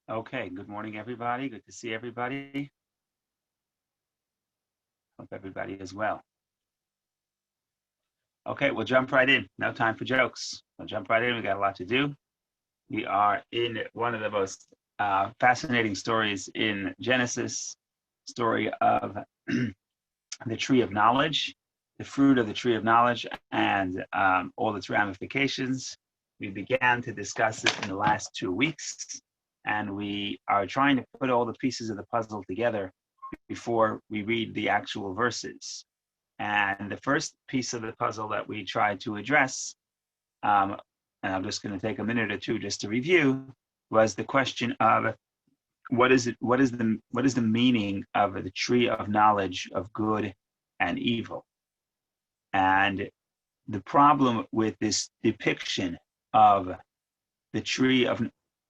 Okay, good morning, everybody. Good to see everybody. Hope everybody is well. Okay, we'll jump right in. No time for jokes. We'll jump right in. We got a lot to do. We are in one of the most fascinating stories in Genesis, story of the tree of knowledge, the fruit of the tree of knowledge, and all its ramifications. We began to discuss it in the last 2 weeks, and we are trying to put all the pieces of the puzzle together before we read the actual verses. And the first piece of the puzzle that we tried to address, and I'm just going to take a minute or two just to review, was the question of what is the meaning of the tree of knowledge of good and evil. And the problem with this depiction of the tree of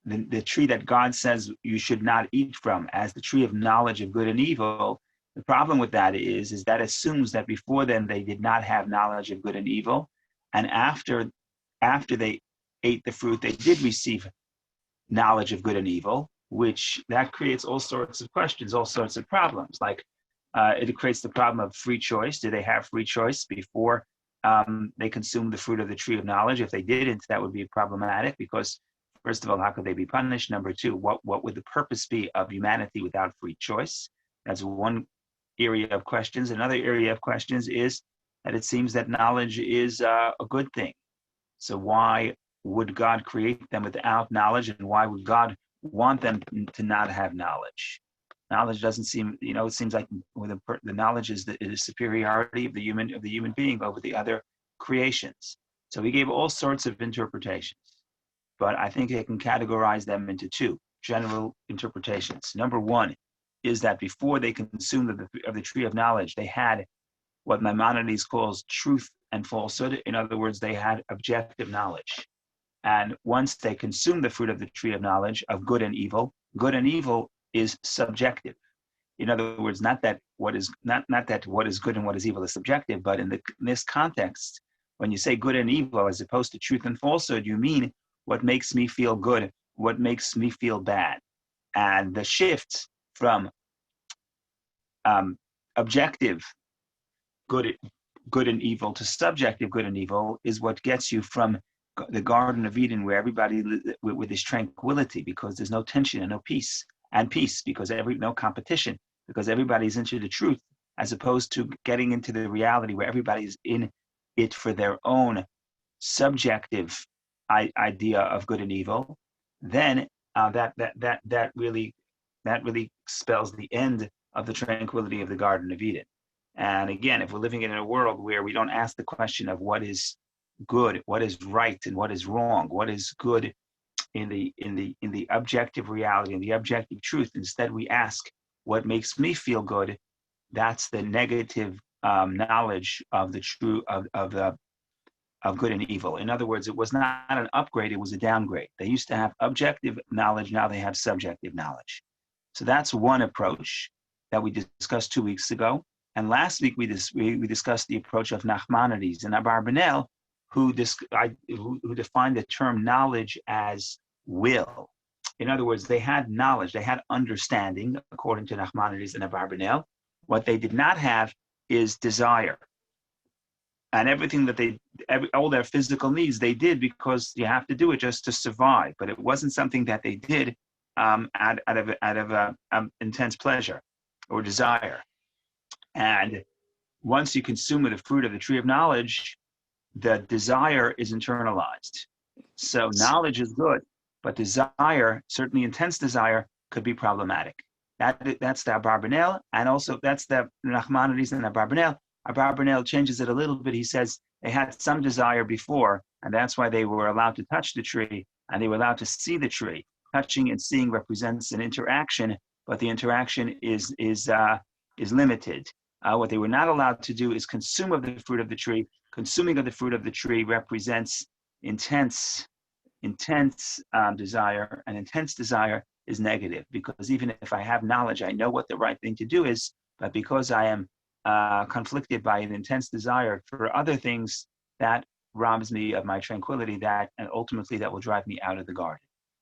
the tree that God says you should not eat from as the tree of knowledge of good and evil, the problem with that is that assumes that before then they did not have knowledge of good and evil, and after they ate the fruit, they did receive knowledge of good and evil, which that creates all sorts of questions, all sorts of problems. Like it creates the problem of free choice. Did they have free choice before they consumed the fruit of the tree of knowledge? If they didn't, that would be problematic because, first of all, how could they be punished? Number two, what would the purpose be of humanity without free choice? That's one area of questions. Another area of questions is that it seems that knowledge is a good thing. So why would God create them without knowledge, and why would God want them to not have knowledge? Knowledge doesn't seem, it seems like the knowledge is the superiority of the human being over the other creations. So he gave all sorts of interpretations, but I think they can categorize them into two general interpretations. Number one is that before they consumed of the tree of knowledge, they had what Maimonides calls truth and falsehood. In other words, they had objective knowledge. And once they consume the fruit of the tree of knowledge of good and evil is subjective. In other words, not that what is good and what is evil is subjective, but in this context, when you say good and evil as opposed to truth and falsehood, you mean what makes me feel good, what makes me feel bad. And the shift from objective good and evil to subjective good and evil is what gets you from the Garden of Eden, where everybody with this tranquility, because there's no tension and no peace, and peace because no competition, because everybody's into the truth, as opposed to getting into the reality where everybody's in it for their own subjective idea of good and evil. Then that really spells the end of the tranquility of the Garden of Eden. And again, if we're living in a world where we don't ask the question of what is good, what is right, and what is wrong, what is good in the objective reality and the objective truth, instead we ask what makes me feel good. That's the negative knowledge of the true of good and evil. In other words, it was not an upgrade; it was a downgrade. They used to have objective knowledge; now they have subjective knowledge. So that's one approach that we discussed 2 weeks ago. And last week we discussed the approach of Nachmanides and Abarbanel, who defined the term knowledge as will. In other words, they had knowledge, they had understanding, according to Nachmanides and Abarbanel. What they did not have is desire. And everything that all their physical needs, they did because you have to do it just to survive. But it wasn't something that they did out of intense pleasure or desire. And once you consume the fruit of the tree of knowledge, the desire is internalized. So knowledge is good, but desire, certainly intense desire, could be problematic. That's the Abarbanel, and also that's the Nachmanides and Abarbanel. Abarbanel changes it a little bit. He says they had some desire before, and that's why they were allowed to touch the tree, and they were allowed to see the tree. Touching and seeing represents an interaction, but the interaction is limited. What they were not allowed to do is consume of the fruit of the tree. Consuming of the fruit of the tree represents intense desire, and intense desire is negative, because even if I have knowledge, I know what the right thing to do is, but because I am conflicted by an intense desire for other things, that robs me of my tranquility, and ultimately that will drive me out of the garden.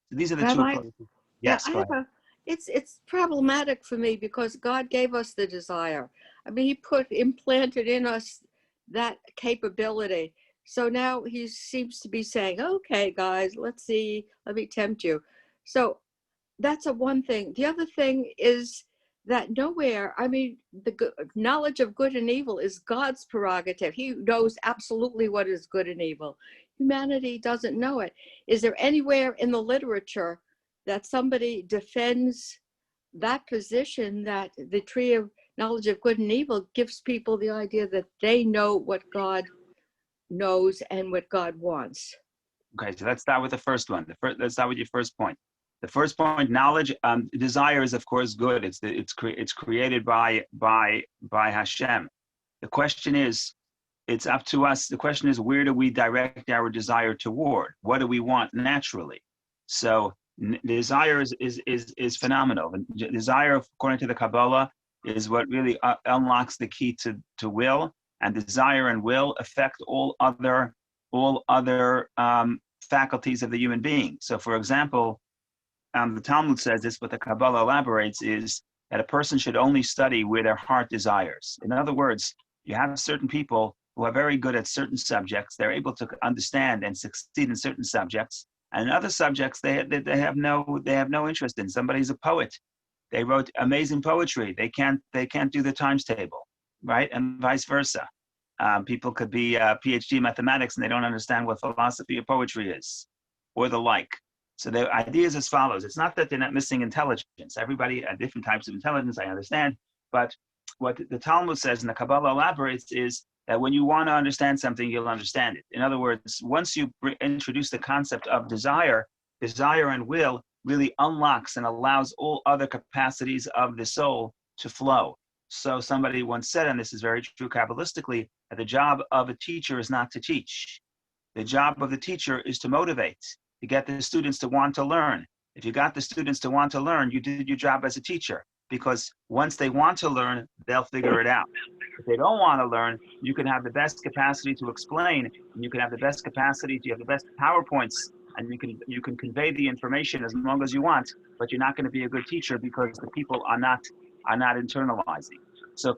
So these are the two Rabbi, approaches. Yeah, Yes, I go have ahead. it's problematic for me because God gave us the desire. I mean, he implanted in us that capability. So now he seems to be saying, okay, guys, let's see, let me tempt you. So that's a one thing. The other thing is that nowhere, I mean, the knowledge of good and evil is God's prerogative. He knows absolutely what is good and evil. Humanity doesn't know it. Is there anywhere in the literature that somebody defends that position, that the tree of knowledge of good and evil gives people the idea that they know what God knows and what God wants? Okay, so let's start with the first one. Let's start with your first point. The first point, knowledge, desire is of course good. It's created by Hashem. The question is, it's up to us. The question is, where do we direct our desire toward? What do we want naturally? So desire is phenomenal. Desire, according to the Kabbalah, is what really unlocks the key to will. And desire and will affect all other faculties of the human being. So, for example, the Talmud says this, but the Kabbalah elaborates, is that a person should only study where their heart desires. In other words, you have certain people who are very good at certain subjects. They're able to understand and succeed in certain subjects. And in other subjects, they have no interest in. Somebody's a poet. They wrote amazing poetry. They can't do the times table, right? And vice versa. People could be PhD in mathematics and they don't understand what philosophy or poetry is, or the like. So the idea is as follows. It's not that they're not missing intelligence. Everybody had different types of intelligence, I understand. But what the Talmud says and the Kabbalah elaborates is that when you want to understand something, you'll understand it. In other words, once you introduce the concept of desire and will really unlocks and allows all other capacities of the soul to flow. So somebody once said, and this is very true Kabbalistically, that the job of a teacher is not to teach. The job of the teacher is to motivate, to get the students to want to learn. If you got the students to want to learn, you did your job as a teacher, because once they want to learn, they'll figure it out. If they don't want to learn, you can have the best capacity to explain, and you can have the best capacity to have the best PowerPoints, and you can convey the information as long as you want, but you're not going to be a good teacher because the people are not internalizing. So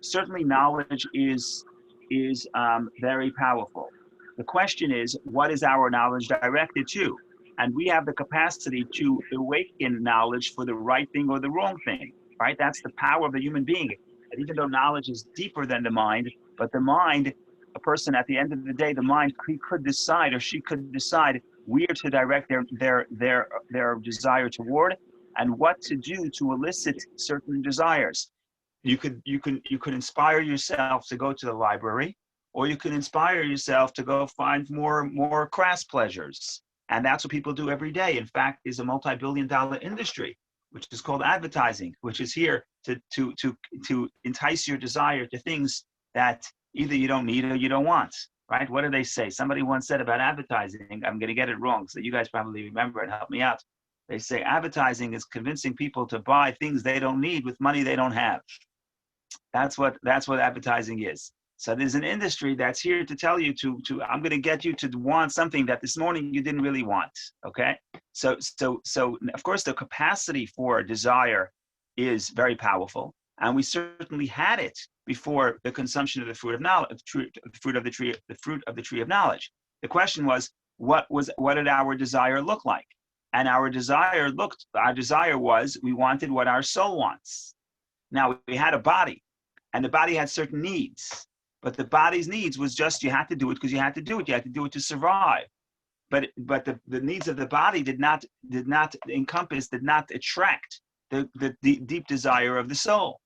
certainly knowledge is very powerful. The question is, what is our knowledge directed to? And we have the capacity to awaken knowledge for the right thing or the wrong thing, right? That's the power of the human being. And even though knowledge is deeper than the mind, but the mind, a person at the end of the day, the mind, he could decide, or she could decide where to direct their desire toward, and what to do to elicit certain desires. You could inspire yourself to go to the library, or you can inspire yourself to go find more crass pleasures. And that's what people do every day. In fact, is a multi-billion-dollar industry, which is called advertising, which is here to entice your desire to things that either you don't need or you don't want, right? What do they say? Somebody once said about advertising, I'm going to get it wrong, so you guys probably remember it, help me out. They say advertising is convincing people to buy things they don't need with money they don't have. That's what advertising is. So there's an industry that's here to tell you to I'm going to get you to want something that this morning you didn't really want. Okay. So of course the capacity for desire is very powerful, and we certainly had it before the consumption of the fruit of knowledge, the fruit of the tree of knowledge. The question was, what did our desire look like? And our desire was, we wanted what our soul wants. Now we had a body, and the body had certain needs, but the body's needs was just, you had to do it because you had to do it. You had to do it to survive. But the needs of the body did not attract the deep desire of the soul.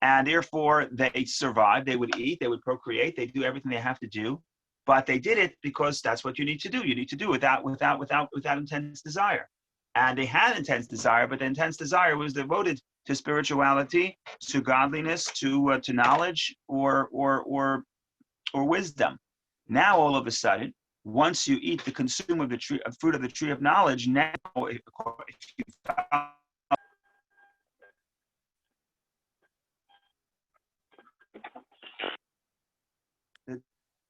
And therefore they survived, they would eat, they would procreate, they do everything they have to do. But they did it because that's what you need to do. You need to do without intense desire. And they had intense desire, but the intense desire was devoted to spirituality, to godliness, to knowledge, or wisdom. Now, all of a sudden, once you eat the consume of the fruit of the tree of knowledge, now if you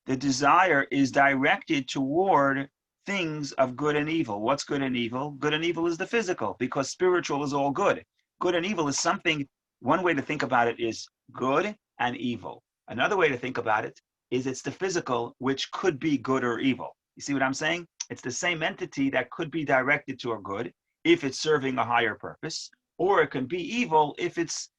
the desire is directed toward things of good and evil. What's good and evil? Good and evil is the physical, because spiritual is all good. Good and evil is something, one way to think about it is good and evil. Another way to think about it is it's the physical, which could be good or evil. You see what I'm saying? It's the same entity that could be directed to a good if it's serving a higher purpose, or it can be evil if it's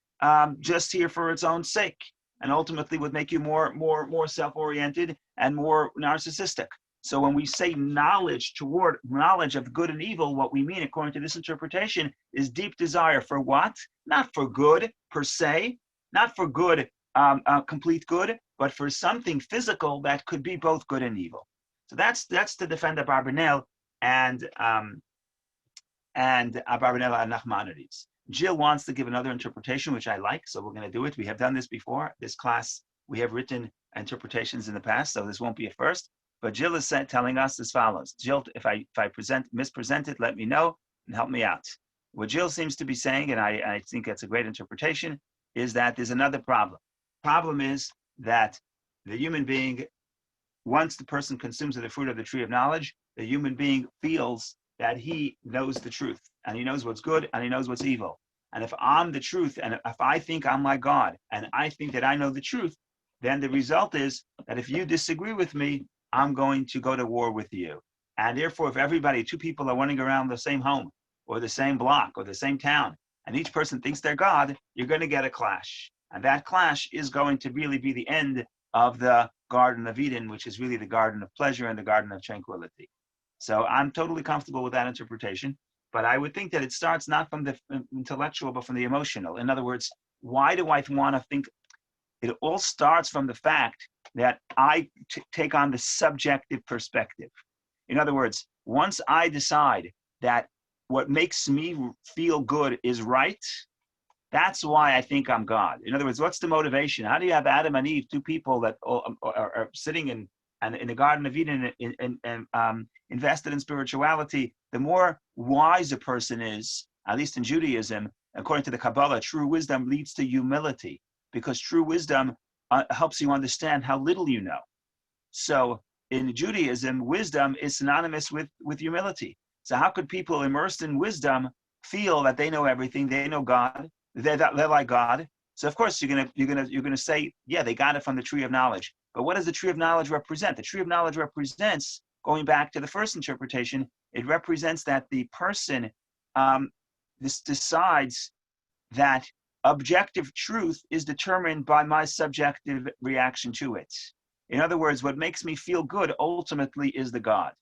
just here for its own sake, and ultimately would make you more self-oriented and more narcissistic. So when we say knowledge of good and evil, what we mean, according to this interpretation, is deep desire for what? Not for good per se, not for good, complete good, but for something physical that could be both good and evil. So that's to defend Abarbanel and Abarbanel and Nachmanides. Jill wants to give another interpretation, which I like, so we're going to do it. We have done this before. This class, we have written interpretations in the past, so this won't be a first. But Jill is telling us as follows. Jill, if I mispresent it, let me know and help me out. What Jill seems to be saying, and I think that's a great interpretation, is that there's another problem. Problem is that the human being, once the person consumes the fruit of the tree of knowledge, the human being feels that he knows the truth, and he knows what's good, and he knows what's evil. And if I'm the truth, and if I think I'm like God, and I think that I know the truth, then the result is that if you disagree with me, I'm going to go to war with you. And therefore, if two people are running around the same home, or the same block, or the same town, and each person thinks they're God, you're going to get a clash. And that clash is going to really be the end of the Garden of Eden, which is really the garden of pleasure and the garden of tranquility. So I'm totally comfortable with that interpretation, but I would think that it starts not from the intellectual, but from the emotional. In other words, why do I want to think? It all starts from the fact that I take on the subjective perspective. In other words, once I decide that what makes me feel good is right, that's why I think I'm God. In other words, what's the motivation? How do you have Adam and Eve, two people that are sitting in the Garden of Eden and invested in spirituality? The more wise a person is, at least in Judaism, according to the Kabbalah, true wisdom leads to humility, because true wisdom helps you understand how little you know. So in Judaism, wisdom is synonymous with humility. So how could people immersed in wisdom feel that they know everything, they know God, they're like God? So of course you're gonna say, yeah, they got it from the tree of knowledge. But what does the tree of knowledge represent? The tree of knowledge represents, going back to the first interpretation, it represents that the person decides that objective truth is determined by my subjective reaction to it. In other words, what makes me feel good ultimately is the God.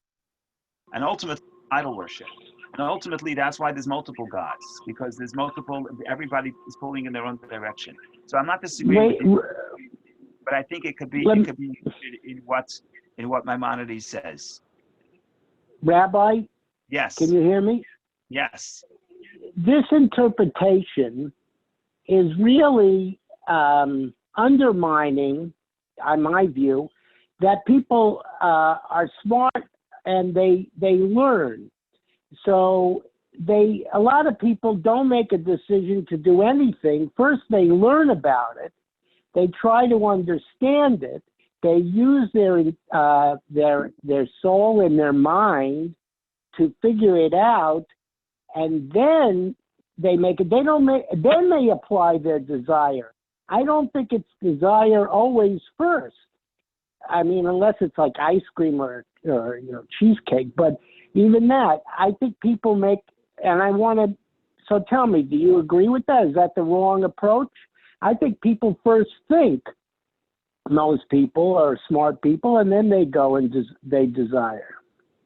And ultimately, idol worship. And ultimately, that's why there's multiple gods, because there's multiple, everybody is pulling in their own direction. So I'm not disagreeing with you, but I think it could be in what Maimonides says. Rabbi? Yes. Can you hear me? Yes. This interpretation is really undermining, on my view, that people are smart and they learn. So a lot of people don't make a decision to do anything. First, they learn about it. They try to understand it. They use their soul and their mind to figure it out, and then they make it. Then they apply their desire. I don't think it's desire always first. I mean, unless it's like ice cream or cheesecake. But even that, I think people make. And I want to. So tell me, do you agree with that? Is that the wrong approach? I think people first think. Most people are smart people, and then they go and they desire.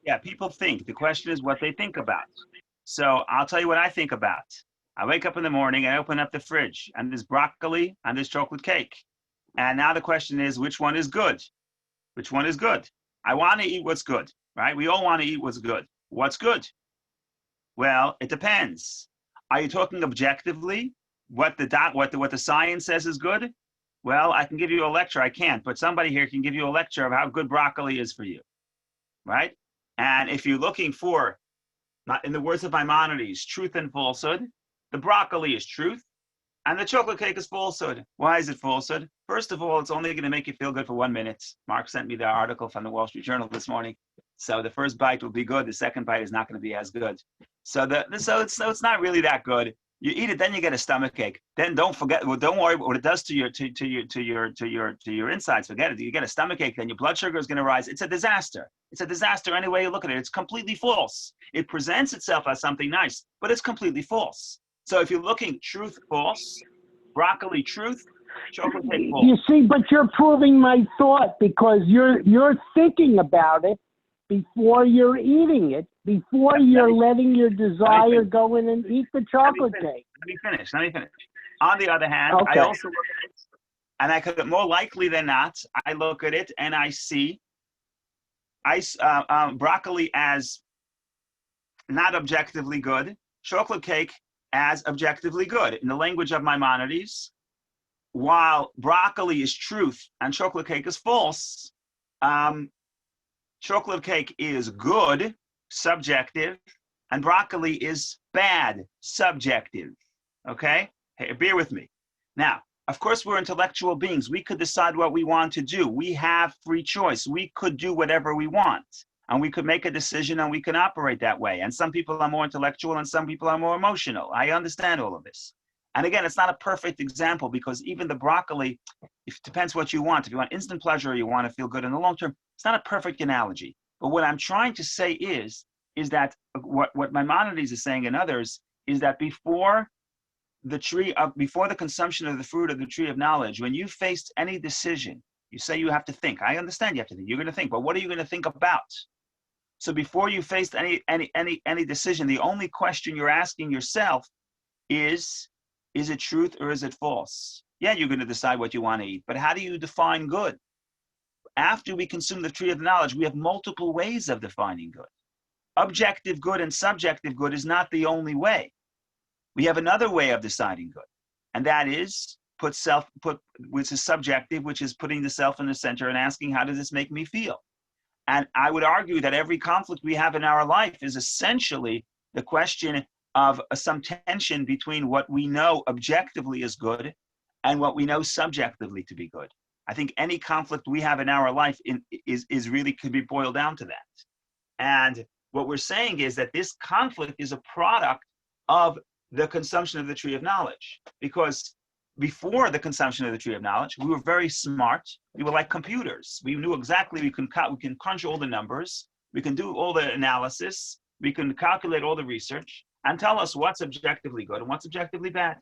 Yeah, people think. The question is what they think about. So I'll tell you what I think about. I wake up in the morning, I open up the fridge, and there's broccoli and there's chocolate cake. And now the question is, which one is good? Which one is good? I want to eat what's good, right? We all want to eat what's good. What's good? Well, it depends. Are you talking objectively? What the science says is good? Well, I can give you a lecture. I can't, but somebody here can give you a lecture of how good broccoli is for you, right? And if you're looking for, not in the words of Maimonides, truth and falsehood, the broccoli is truth, and the chocolate cake is falsehood. Why is it falsehood? First of all, it's only going to make you feel good for 1 minute. Mark sent me the article from the Wall Street Journal this morning. So the first bite will be good. The second bite is not going to be as good. So it's not really that good. You eat it, then you get a stomach ache. Then don't forget. Well, don't worry what it does to your insides. Forget it. You get a stomach ache. Then your blood sugar is going to rise. It's a disaster. It's a disaster any way you look at it. It's completely false. It presents itself as something nice, but it's completely false. So if you're looking truth false, broccoli truth, chocolate cake false. You see, but you're proving my thought because you're thinking about it before you're eating it, before you're letting your desire go in and eat the chocolate cake. Let me finish. On the other hand, Okay. I also look at it, and I could, more likely than not, I look at it and I see broccoli as not objectively good, chocolate cake as objectively good. In the language of Maimonides, while broccoli is truth and chocolate cake is false, chocolate cake is good, subjective, and broccoli is bad, subjective. Okay? Hey, bear with me. Now, of course, we're intellectual beings. We could decide what we want to do. We have free choice. We could do whatever we want. And we could make a decision and we can operate that way. And some people are more intellectual and some people are more emotional. I understand all of this. And again, it's not a perfect example because even the broccoli, it depends what you want. If you want instant pleasure or you want to feel good in the long term, it's not a perfect analogy. But what I'm trying to say is that what Maimonides is saying and others is that before the consumption of the fruit of the tree of knowledge, when you faced any decision, you say you have to think. I understand you have to think. You're going to think, but what are you going to think about? So before you faced any decision, the only question you're asking yourself is it truth or is it false? Yeah, you're going to decide what you want to eat, but how do you define good? After we consume the tree of knowledge, we have multiple ways of defining good. Objective good and subjective good is not the only way. We have another way of deciding good, and that is which is subjective, which is putting the self in the center and asking, how does this make me feel? And I would argue that every conflict we have in our life is essentially the question of some tension between what we know objectively is good and what we know subjectively to be good. I think any conflict we have in our life is really could be boiled down to that. And what we're saying is that this conflict is a product of the consumption of the tree of knowledge. Because before the consumption of the tree of knowledge, we were very smart. We were like computers. We knew exactly, we can crunch all the numbers, we can do all the analysis, we can calculate all the research, and tell us what's objectively good and what's objectively bad.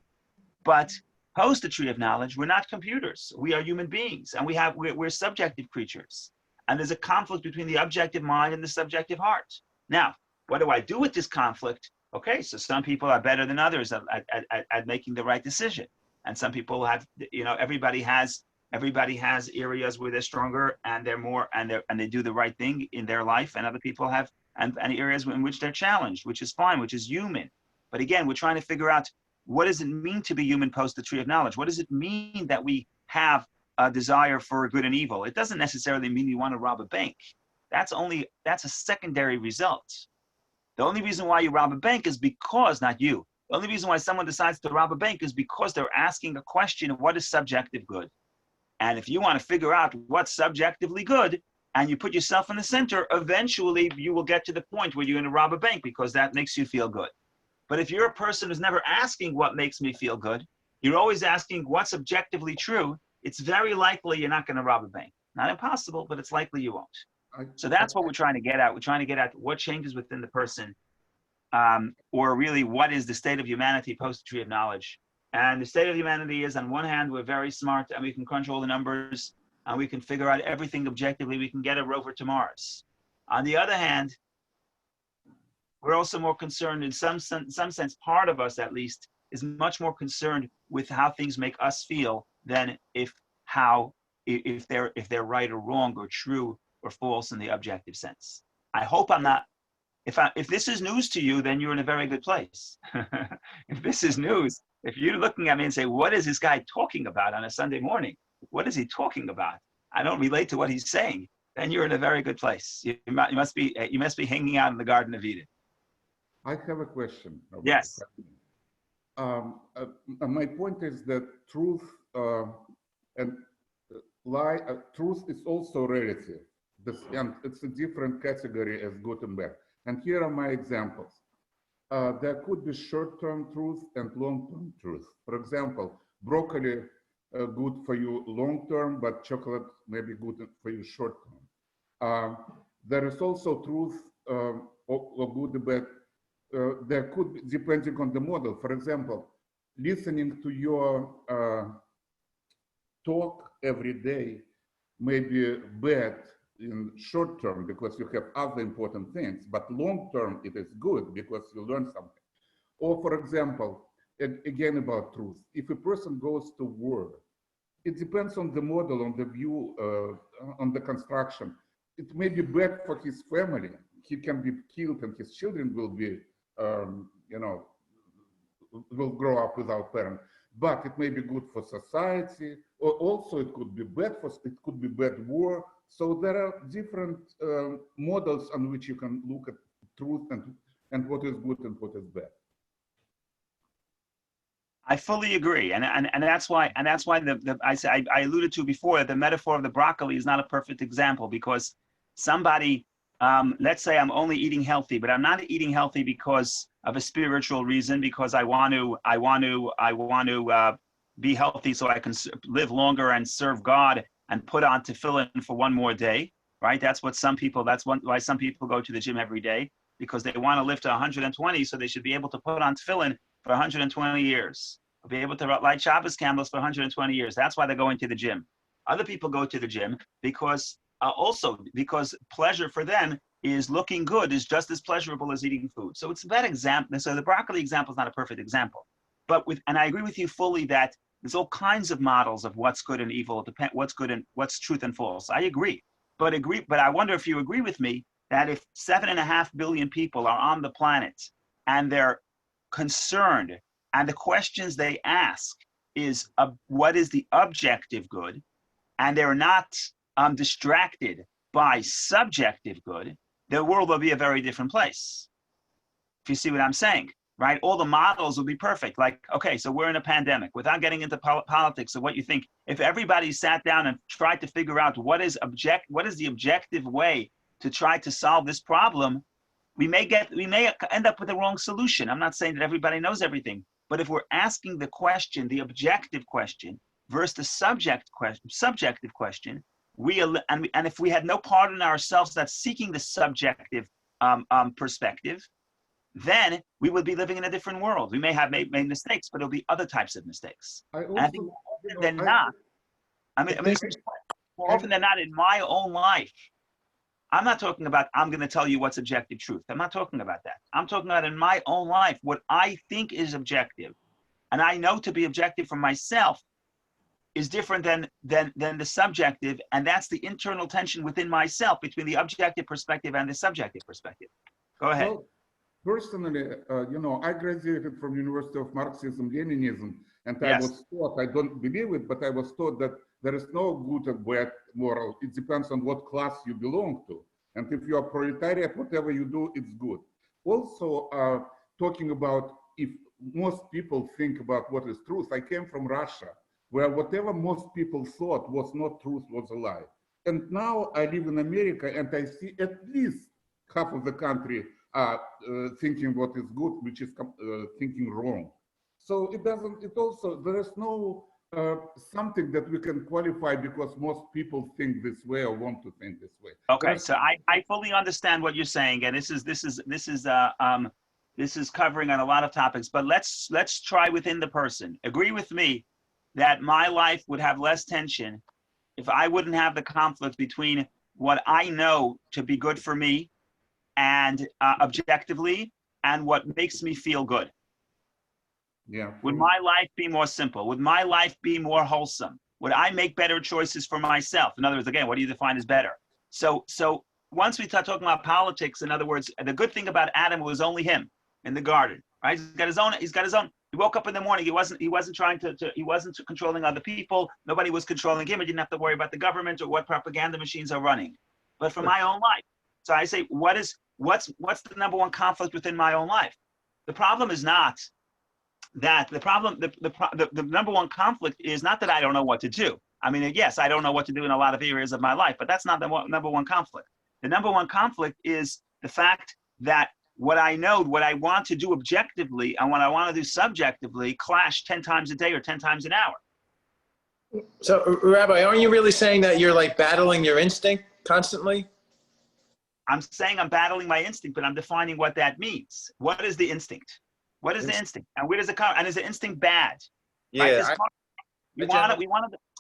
But post the tree of knowledge, we're not computers. We are human beings, and we're subjective creatures. And there's a conflict between the objective mind and the subjective heart. Now, what do I do with this conflict? Okay, so some people are better than others at making the right decision. And some people have, everybody has areas where they're stronger and they're more, and they do the right thing in their life. And other people have, and areas in which they're challenged, which is fine, which is human. But again, we're trying to figure out, what does it mean to be human post the tree of knowledge? What does it mean that we have a desire for good and evil? It doesn't necessarily mean you want to rob a bank. That's a secondary result. The only reason why you rob a bank is because, not you, the only reason why someone decides to rob a bank is because they're asking a question of what is subjective good. And if you want to figure out what's subjectively good, and you put yourself in the center, eventually you will get to the point where you're going to rob a bank because that makes you feel good. But if you're a person who's never asking what makes me feel good, you're always asking what's objectively true, it's very likely you're not going to rob a bank. Not impossible, but it's likely you won't. So that's what we're trying to get at. We're trying to get at what changes within the person, or really what is the state of humanity post the tree of knowledge. And the state of humanity is, on one hand, we're very smart and we can crunch all the numbers and we can figure out everything objectively. We can get a rover to Mars. On the other hand, we're also more concerned, in some sense, part of us at least, is much more concerned with how things make us feel than if they're right or wrong or true or false in the objective sense. I hope I'm not, if this is news to you, then you're in a very good place. If this is news, if you're looking at me and say, what is this guy talking about on a Sunday morning? What is he talking about? I don't relate to what he's saying. Then you're in a very good place. You must be hanging out in the Garden of Eden. I have a question. Yes. My point is that truth and lie, truth is also relative, and it's a different category as good and bad. And here are my examples. There could be short-term truth and long-term truth. For example, broccoli good for you long-term, but chocolate may be good for you short-term. There is also truth or good or bad. There could be, depending on the model. For example, listening to your talk every day may be bad in short term because you have other important things, but long term it is good because you learn something. Or for example, again about truth, if a person goes to war, it depends on the model, on the view, on the construction. It may be bad for his family. He can be killed and his children will be, will grow up without parents. But it may be good for society, or also it could be bad for, it could be bad war. So there are different models on which you can look at truth and what is good and what is bad. I fully agree, and that's why I alluded to before that the metaphor of the broccoli is not a perfect example, because somebody, let's say I'm only eating healthy, but I'm not eating healthy because of a spiritual reason, because I want to be healthy so I can live longer and serve God and put on tefillin for one more day, right? That's what some people. Why some people go to the gym every day, because they want to live to 120, so they should be able to put on tefillin for 120 years, be able to light Shabbos candles for 120 years. That's why they're going to the gym. Other people go to the gym because because pleasure for them is looking good is just as pleasurable as eating food. So it's a bad example. So the broccoli example is not a perfect example. But and I agree with you fully that there's all kinds of models of what's good and evil, what's good and what's truth and false. I agree. But I wonder if you agree with me that if 7.5 billion people are on the planet and they're concerned, and the questions they ask is what is the objective good, and they're not distracted by subjective good, the world will be a very different place. If you see what I'm saying, right? All the models will be perfect. Like, okay, so we're in a pandemic. Without getting into politics of what you think, if everybody sat down and tried to figure out what is the objective way to try to solve this problem, we may end up with the wrong solution. I'm not saying that everybody knows everything, but if we're asking the question, the objective question versus the subjective question, and if we had no part in ourselves that's seeking the subjective perspective, then we would be living in a different world. We may have made mistakes, but it'll be other types of mistakes. I think more often than not, more often than not in my own life, I'm not talking about I'm going to tell you what's objective truth. I'm not talking about that. I'm talking about in my own life, what I think is objective. And I know to be objective for myself is different than the subjective. And that's the internal tension within myself between the objective perspective and the subjective perspective. Go ahead. Well, personally, I graduated from University of Marxism-Leninism, and I was taught, I don't believe it, but I was taught that there is no good or bad moral. It depends on what class you belong to. And if you are proletariat, whatever you do, it's good. Also, talking about if most people think about what is truth, I came from Russia, where whatever most people thought was not truth was a lie. And now I live in America, and I see at least half of the country thinking what is good, which is thinking wrong. So there is no something that we can qualify because most people think this way or want to think this way. Okay, so I fully understand what you're saying, and this is covering on a lot of topics. But let's try within the person. Agree with me that my life would have less tension if I wouldn't have the conflict between what I know to be good for me and objectively, and what makes me feel good. Yeah. Would my life be more simple? Would my life be more wholesome? Would I make better choices for myself? In other words, again, what do you define as better? So once we start talking about politics, in other words, the good thing about Adam was only him in the garden, right? He's got his own. He woke up in the morning. He wasn't trying he wasn't controlling other people. Nobody was controlling him. He didn't have to worry about the government or what propaganda machines are running. But for my own life, so I say, what's the number one conflict within my own life? The problem is not that the number one conflict is not that I don't know what to do. I mean, yes, I don't know what to do in a lot of areas of my life, but that's not the number one conflict. The number one conflict is the fact that what I know, what I want to do objectively and what I want to do subjectively clash 10 times a day or 10 times an hour. So, Rabbi, aren't you really saying that you're like battling your instinct constantly? I'm saying I'm battling my instinct, but I'm defining what that means. What is the instinct? What is the instinct? And where does it come? And is the instinct bad? Yeah. Right?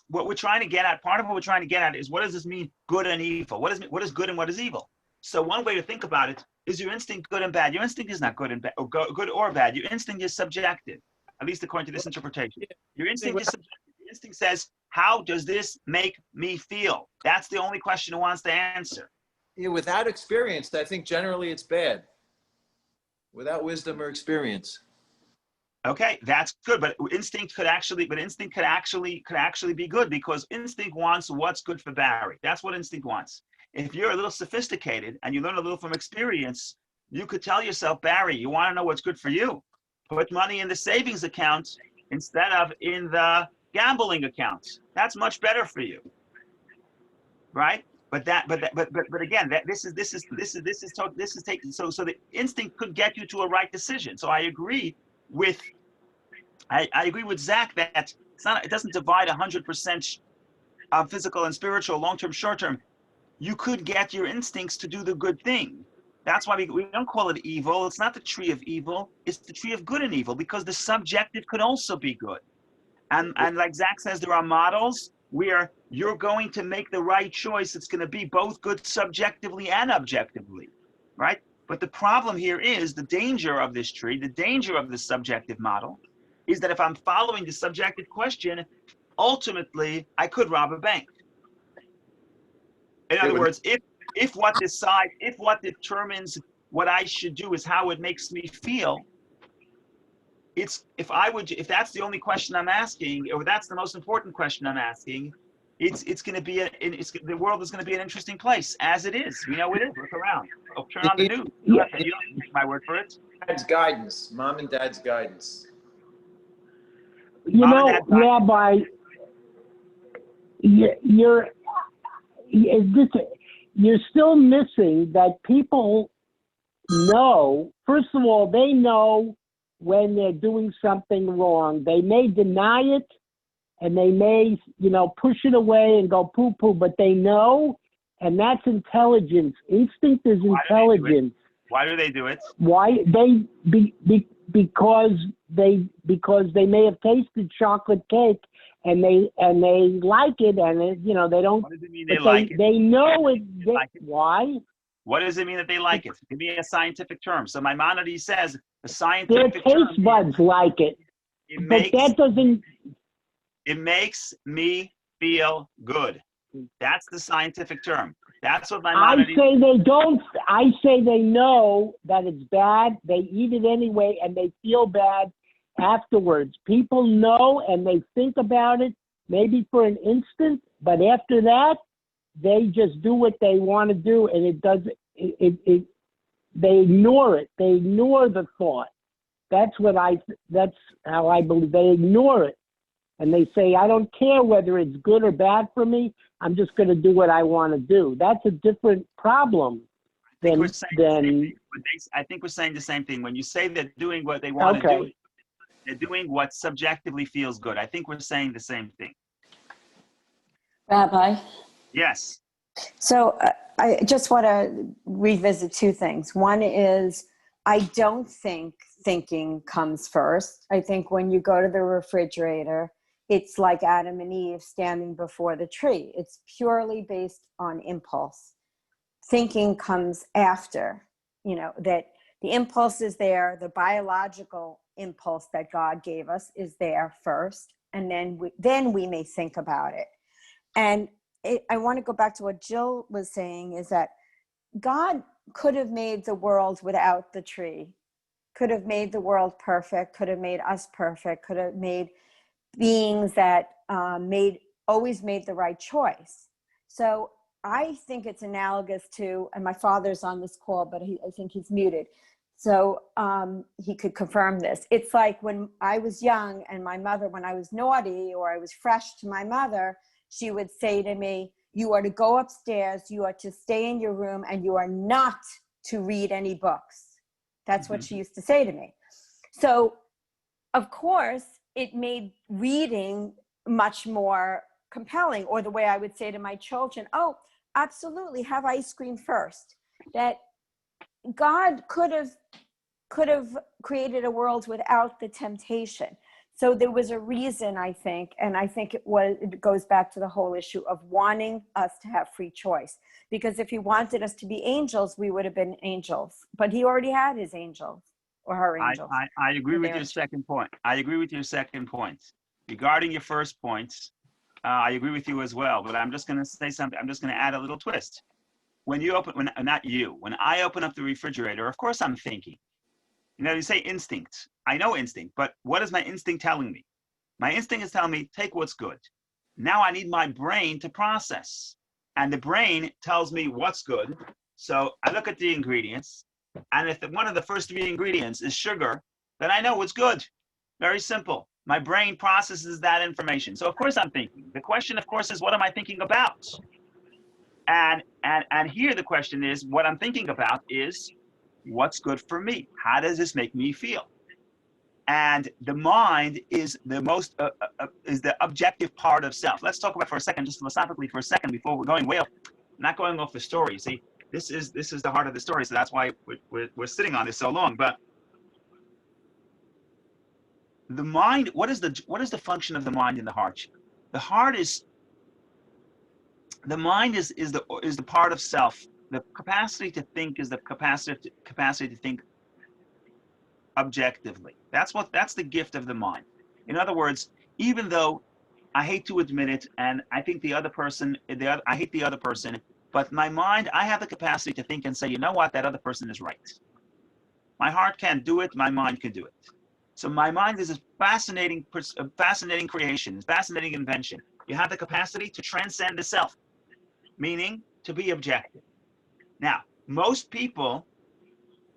What we're trying to get at, part of what we're trying to get at is, what does this mean, good and evil? What is good and what is evil? So one way to think about it is, your instinct good and bad? Your instinct is not good and bad, or good or bad. Your instinct is subjective, at least according to this interpretation. Your instinct is subjective. Your instinct says, how does this make me feel? That's the only question it wants to answer. Yeah, without experience, I think generally it's bad. Without wisdom or experience. Okay, that's good, but instinct could actually be good, because instinct wants what's good for Barry. That's what instinct wants. If you're a little sophisticated and you learn a little from experience, you could tell yourself, Barry, you want to know what's good for you? Put money in the savings account instead of in the gambling account. That's much better for you, right? But again, this is taken. So the instinct could get you to a right decision. So I agree with Zach that it doesn't divide 100% physical and spiritual, long-term, short-term. You could get your instincts to do the good thing. That's why we don't call it evil. It's not the tree of evil. It's the tree of good and evil, because the subjective could also be good. And like Zach says, there are models where you're going to make the right choice. It's going to be both good subjectively and objectively, right? But the problem here is the danger of this tree, the danger of the subjective model, is that if I'm following the subjective question, ultimately I could rob a bank. In other words, if what determines what I should do is how it makes me feel, if that's the only question I'm asking, or that's the most important question I'm asking, it's going to be the world is going to be an interesting place, as it is. We know it is. Look around. Turn on the news. You don't take my word for it. Dad's guidance, mom and dad's guidance. You know, Rabbi, you're still missing that people know. First of all, they know when they're doing something wrong. They may deny it, and they may, push it away and go poo-poo, but they know, and that's intelligence. Instinct is intelligence. Why do they do it? Why? Because they may have tasted chocolate cake and they like it, and they don't. What does it mean they like it? They know it. Why? What does it mean that they like it? Give me a scientific term. So Maimonides says the scientific term. Their taste buds like it. It makes me feel good. That's the scientific term. That's what Maimonides. I say they don't. I say they know that it's bad. They eat it anyway, and they feel bad afterwards. People know, and they think about it, maybe for an instant, but after that, they just do what they want to do, and it does. They ignore it. They ignore the thought. That's how I believe. They ignore it. And they say, I don't care whether it's good or bad for me. I'm just going to do what I want to do. That's a different problem than. I think we're saying the same thing. When you say they're doing what they want to do, they're doing what subjectively feels good. I think we're saying the same thing. Rabbi? Yes. So I just want to revisit two things. One is, I don't think thinking comes first. I think when you go to the refrigerator, it's like Adam and Eve standing before the tree. It's purely based on impulse. Thinking comes after, that the impulse is there, the biological impulse that God gave us is there first, and then we may think about it. And I want to go back to what Jill was saying, is that God could have made the world without the tree, could have made the world perfect, could have made us perfect, could have made beings that always made the right choice. So I think it's analogous to, and my father's on this call, but I think he's muted, so he could confirm this. It's like when I was young and my mother, when I was naughty or I was fresh to my mother, she would say to me, you are to go upstairs, you are to stay in your room, and you are not to read any books. That's what she used to say to me. So, of course, it made reading much more compelling, or the way I would say to my children, oh, absolutely, have ice cream first. That God could have created a world without the temptation. So there was a reason, I think, and I think it goes back to the whole issue of wanting us to have free choice. Because if he wanted us to be angels, we would have been angels. But he already had his angels or her angels. I agree with your second point. I agree with your second point. Regarding your first point, I agree with you as well. But I'm just going to say something. I'm just going to add a little twist. When I open up the refrigerator, of course I'm thinking. You know, you say instinct. I know instinct, but what is my instinct telling me? My instinct is telling me, take what's good. Now I need my brain to process. And the brain tells me what's good. So I look at the ingredients. And if one of the first 3 ingredients is sugar, then I know it's good. Very simple. My brain processes that information. So of course I'm thinking. The question, of course, is what am I thinking about? And here the question is, what I'm thinking about is, what's good for me? How does this make me feel? And the mind is the most is the objective part of self. Let's talk about for a second, just philosophically for a second, before we're going way off. Not going off the story. See, this is the heart of the story. So that's why we're sitting on this so long. But the mind, what is the function of the mind and the heart? The heart is the mind is the part of self. The capacity to think is the capacity to think objectively. That's the gift of the mind. In other words, even though I hate to admit it, and I think I hate the other person, but my mind, I have the capacity to think and say, you know what, that other person is right. My heart can't do it, my mind can do it. So my mind is a fascinating creation, fascinating invention. You have the capacity to transcend the self, meaning to be objective. Now, most people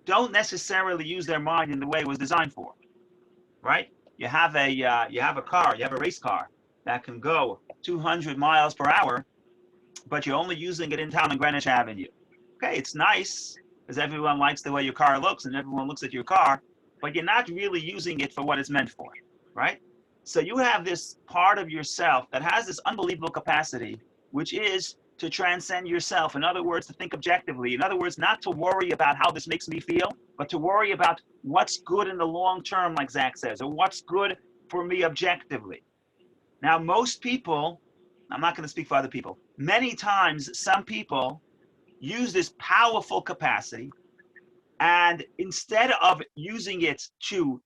don't necessarily use their mind in the way it was designed for, right? You have a car, you have a race car that can go 200 miles per hour, but you're only using it in town on Greenwich Avenue. Okay, it's nice because everyone likes the way your car looks and everyone looks at your car, but you're not really using it for what it's meant for, right? So you have this part of yourself that has this unbelievable capacity, which is to transcend yourself. In other words, to think objectively. In other words, not to worry about how this makes me feel, but to worry about what's good in the long term, like Zach says, or what's good for me objectively. Now, most people, I'm not going to speak for other people, many times some people use this powerful capacity, and instead of using it to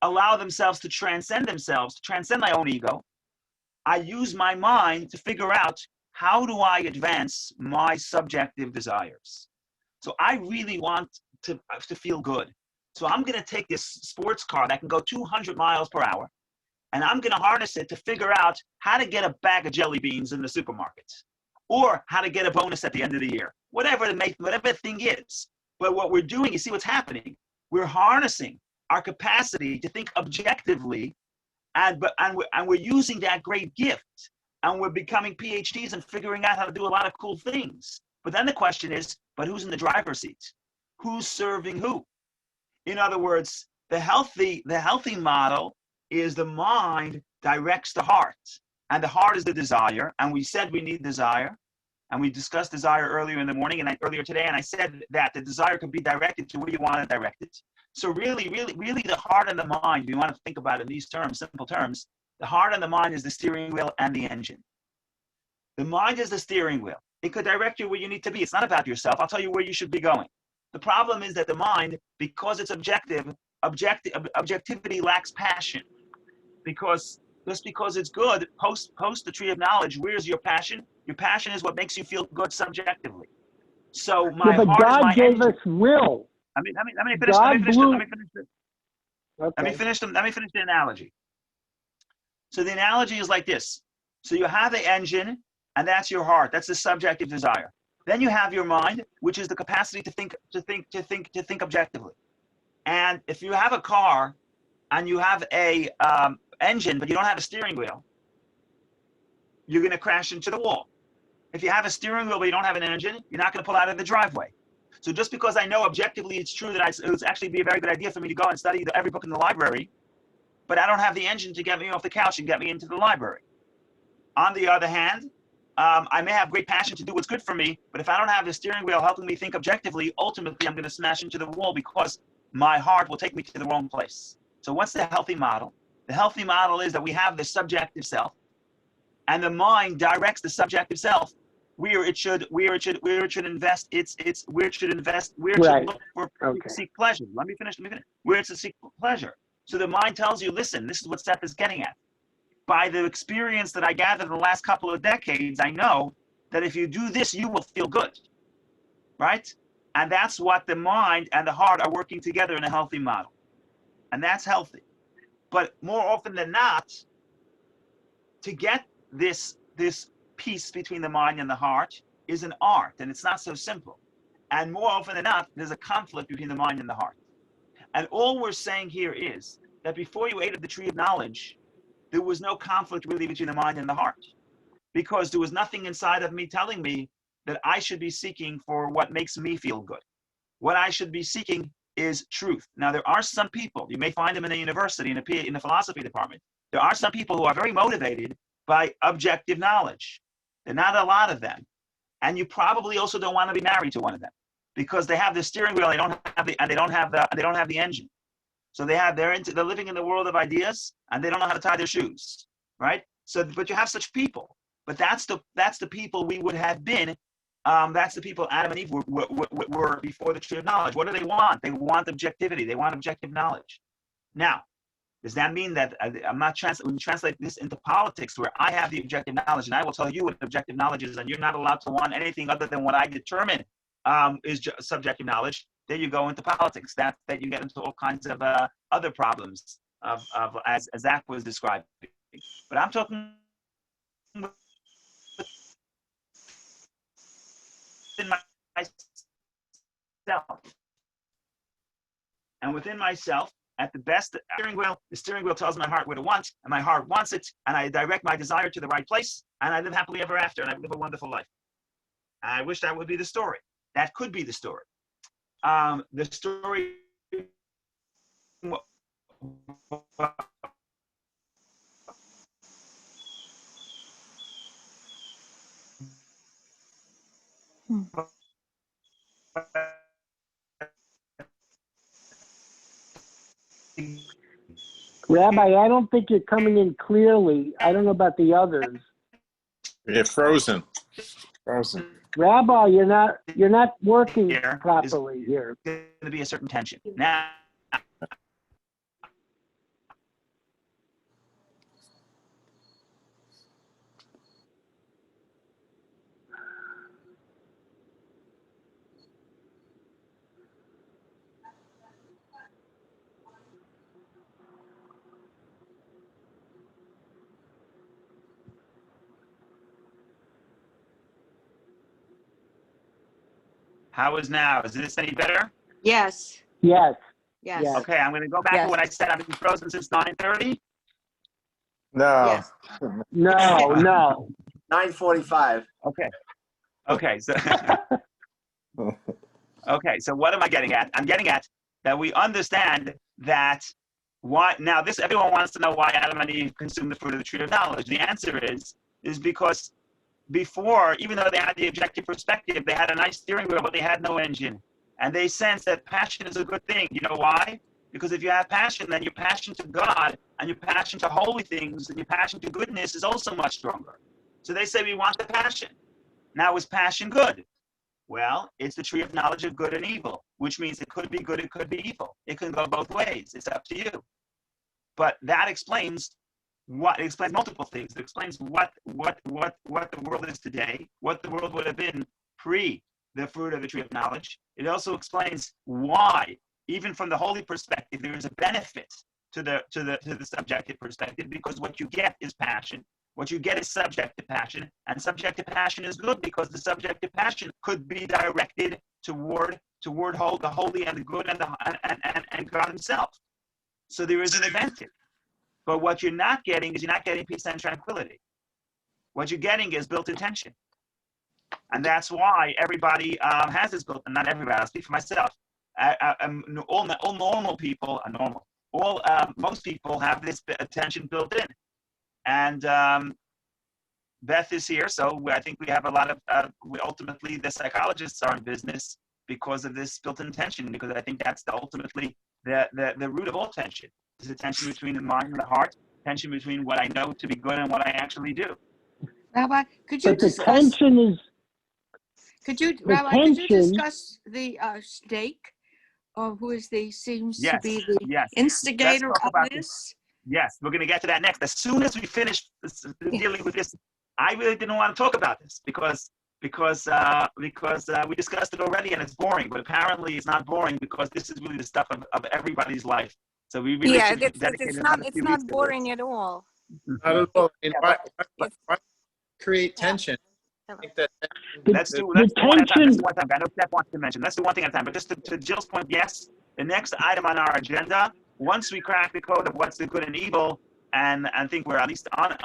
allow themselves to transcend my own ego, I use my mind to figure out, how do I advance my subjective desires? So I really want to feel good. So I'm going to take this sports car that can go 200 miles per hour, and I'm going to harness it to figure out how to get a bag of jelly beans in the supermarket, or how to get a bonus at the end of the year, whatever the thing is. But what we're doing, you see what's happening? We're harnessing our capacity to think objectively, and we're using that great gift. And we're becoming PhDs and figuring out how to do a lot of cool things. But then the question is, but who's in the driver's seat? Who's serving who? In other words, the healthy model is the mind directs the heart. And the heart is the desire. And we said we need desire. And we discussed desire earlier in the morning and earlier today. And I said that the desire could be directed to where you want to direct it. So really the heart and the mind, if you want to think about it in these terms, simple terms, the heart and the mind is the steering wheel and the engine. The mind is the steering wheel. It could direct you where you need to be. It's not about yourself. I'll tell you where you should be going. The problem is that the mind, because it's objectivity lacks passion. Just because it's good, post the tree of knowledge, where's your passion? Your passion is what makes you feel good subjectively. So my but heart God is my gave engine. us will. Let me finish the analogy. So the analogy is like this. So you have the engine, and that's your heart. That's the subjective desire. Then you have your mind, which is the capacity to think objectively. And if you have a car and you have a engine, but you don't have a steering wheel, you're going to crash into the wall. If you have a steering wheel but you don't have an engine, you're not going to pull out of the driveway. So just because I know objectively it's true that it would actually be a very good idea for me to go and study every book in the library, but I don't have the engine to get me off the couch and get me into the library. On the other hand, I may have great passion to do what's good for me, but if I don't have the steering wheel helping me think objectively, ultimately I'm going to smash into the wall because my heart will take me to the wrong place. So what's the healthy model? The healthy model is that we have the subjective self, and the mind directs the subjective self where it should invest where it should look for seek pleasure. Let me finish. Where it's to seek pleasure. So the mind tells you, listen, this is what Seth is getting at. By the experience that I gathered in the last couple of decades, I know that if you do this, you will feel good, right? And that's what the mind and the heart are working together in a healthy model. And that's healthy. But more often than not, to get this peace between the mind and the heart is an art, and it's not so simple. And more often than not, there's a conflict between the mind and the heart. And all we're saying here is that before you ate of the tree of knowledge, there was no conflict really between the mind and the heart, because there was nothing inside of me telling me that I should be seeking for what makes me feel good. What I should be seeking is truth. Now, there are some people, you may find them in a university, in the philosophy department. There are some people who are very motivated by objective knowledge. There are not a lot of them. And you probably also don't want to be married to one of them because they have the steering wheel, they don't have the engine. So they're living in the world of ideas and they don't know how to tie their shoes, right? So, but you have such people. But that's the people we would have been. That's the people Adam and Eve were before the tree of knowledge. What do they want? They want objectivity. They want objective knowledge. Now, does that mean that I'm not when you translate this into politics where I have the objective knowledge and I will tell you what objective knowledge is and you're not allowed to want anything other than what I determine is subjective knowledge? There you go into politics. That you get into all kinds of other problems of as Zach was describing. But I'm talking within myself. And within myself, at the best, the steering wheel tells my heart what it wants, and my heart wants it, and I direct my desire to the right place, and I live happily ever after, and I live a wonderful life. I wish that would be the story. That could be the story. The story Rabbi, I don't think you're coming in clearly. I don't know about the others. You're frozen. Rabbi, you're not working properly here. There's going to be a certain tension. Now, how is now? Is this any better? Yes. Yes. Yes. Yes. Okay, I'm going to go back to what I said. I've been frozen since 9:30. No. Yes. No. 9:45. Okay. So okay. So what am I getting at? I'm getting at that we understand that now this everyone wants to know why Adam and Eve consumed the fruit of the tree of knowledge. The answer is because before, even though they had the objective perspective, they had a nice steering wheel, but they had no engine. And they sense that passion is a good thing. You know why? Because if you have passion, then your passion to God and your passion to holy things and your passion to goodness is also much stronger. So they say, we want the passion. Now, is passion good? Well, it's the tree of knowledge of good and evil, which means it could be good, it could be evil. It can go both ways. It's up to you. But that explains multiple things. It explains what the world is today, what the world would have been pre the fruit of the tree of knowledge. It also explains why, even from the holy perspective, there is a benefit to the subjective perspective, because what you get is passion. What you get is subjective passion, and subjective passion is good because the subjective passion could be directed toward the holy and the good and God Himself. So there is an advantage. But what you're not getting is peace and tranquility. what you're getting is built-in tension. And that's why everybody has this built-in, not everybody, I'll speak for myself. All normal people are normal. Most people have this tension built in. And Beth is here, so I think we have a lot of, ultimately the psychologists are in business because of this built-in tension, because I think that's ultimately the root of all tension. Is the tension between the mind and the heart, tension between what I know to be good and what I actually do. Rabbi, could you But the discuss? tension is Rabbi, could you discuss the snake, who is seems to be the Yes. instigator Let's talk of about this? Yes, we're going to get to that next. As soon as we finish dealing with this, I really didn't want to talk about this because we discussed it already and it's boring. But apparently, it's not boring because this is really the stuff of everybody's life. So we really should dedicate another few it's weeks not to boring this. at all. Not at all. And Why create tension? I think that Let's do one at a time. Let's do one at a time. I know Steph wants to mention. Let's do one thing at a time. But just to Jill's point, yes, the next item on our agenda, once we crack the code of what's the good and evil, and I think we're at least on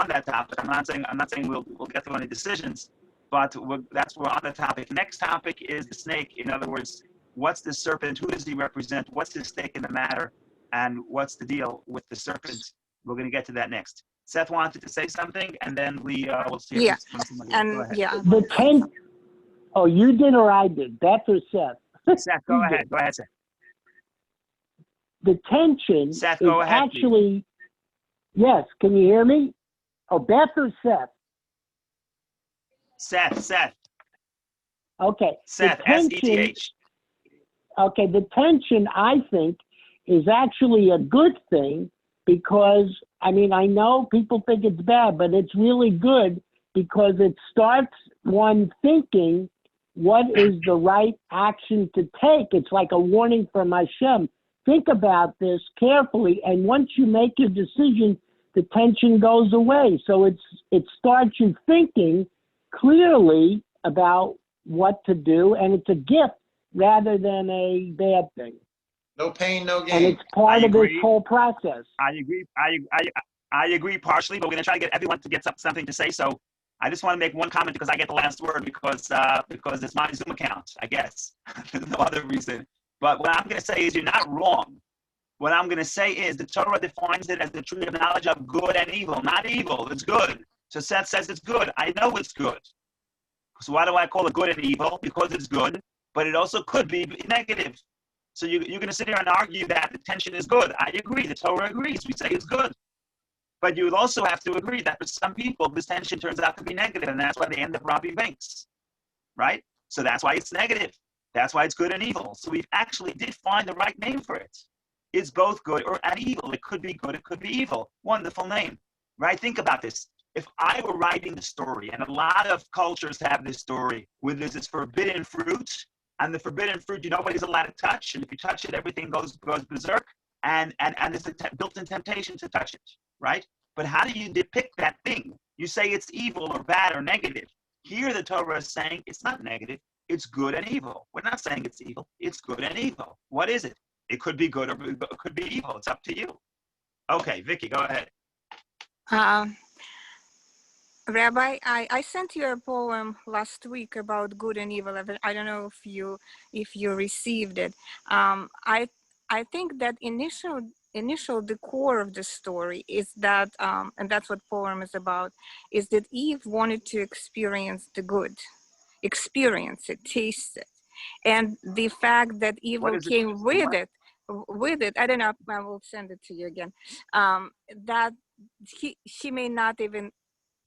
that topic. I'm not saying we'll get to any decisions, but we're on the topic. Next topic is the snake. In other words, what's the serpent? Who does he represent? What's the stake in the matter? And what's the deal with the serpent? We're going to get to that next. Seth wanted to say something, and then we'll see. Yeah, Go ahead. Oh, you did or I did? Beth or Seth? Seth, go ahead. Go ahead, Seth. The tension Seth, is go ahead, actually, yes, can you hear me? Oh, Beth or Seth? Seth. Okay. Seth, S-E-T-H. Okay, the tension, I think, is actually a good thing because, I mean, I know people think it's bad, but it's really good because it starts one thinking what is the right action to take. It's like a warning from Hashem. Think about this carefully, and once you make your decision, the tension goes away. So it starts you thinking clearly about what to do, and it's a gift rather than a bad thing. no pain, no gain. And it's part of this whole process. I agree. I agree partially, but we're going to try to get everyone to get something to say. So I just want to make one comment because I get the last word because it's my Zoom account, I guess. There's no other reason. But what I'm going to say is you're not wrong. What I'm going to say is the Torah defines it as the tree of knowledge of good and evil. Not evil, it's good. So Seth says it's good. I know it's good. So why do I call it good and evil? Because it's good, but it also could be negative. So you're going to sit here and argue that the tension is good. I agree. The Torah agrees. We say it's good. But you would also have to agree that for some people, this tension turns out to be negative, and that's why they end up robbing banks, right? So that's why it's negative. That's why it's good and evil. So we actually did find the right name for it. It's both good and evil. It could be good. It could be evil. Wonderful name, right? Think about this. If I were writing the story, and a lot of cultures have this story, where there's this forbidden fruit, and the forbidden fruit nobody's allowed to touch, and if you touch it, everything goes berserk, and there's a built-in temptation to touch it, right? But how do you depict that thing? You say it's evil or bad or negative. Here the Torah is saying it's not negative, it's good and evil. We're not saying it's evil, it's good and evil. What is it? It could be good or it could be evil. It's up to you. Okay, Vicky, go ahead. Rabbi, I sent you a poem last week about good and evil. I don't know if you received it. I think that initial the core of the story is that, and that's what poem is about, is that Eve wanted to experience the good, experience it, taste it, and the fact that evil came with it. I don't know. I will send it to you again. That she may not even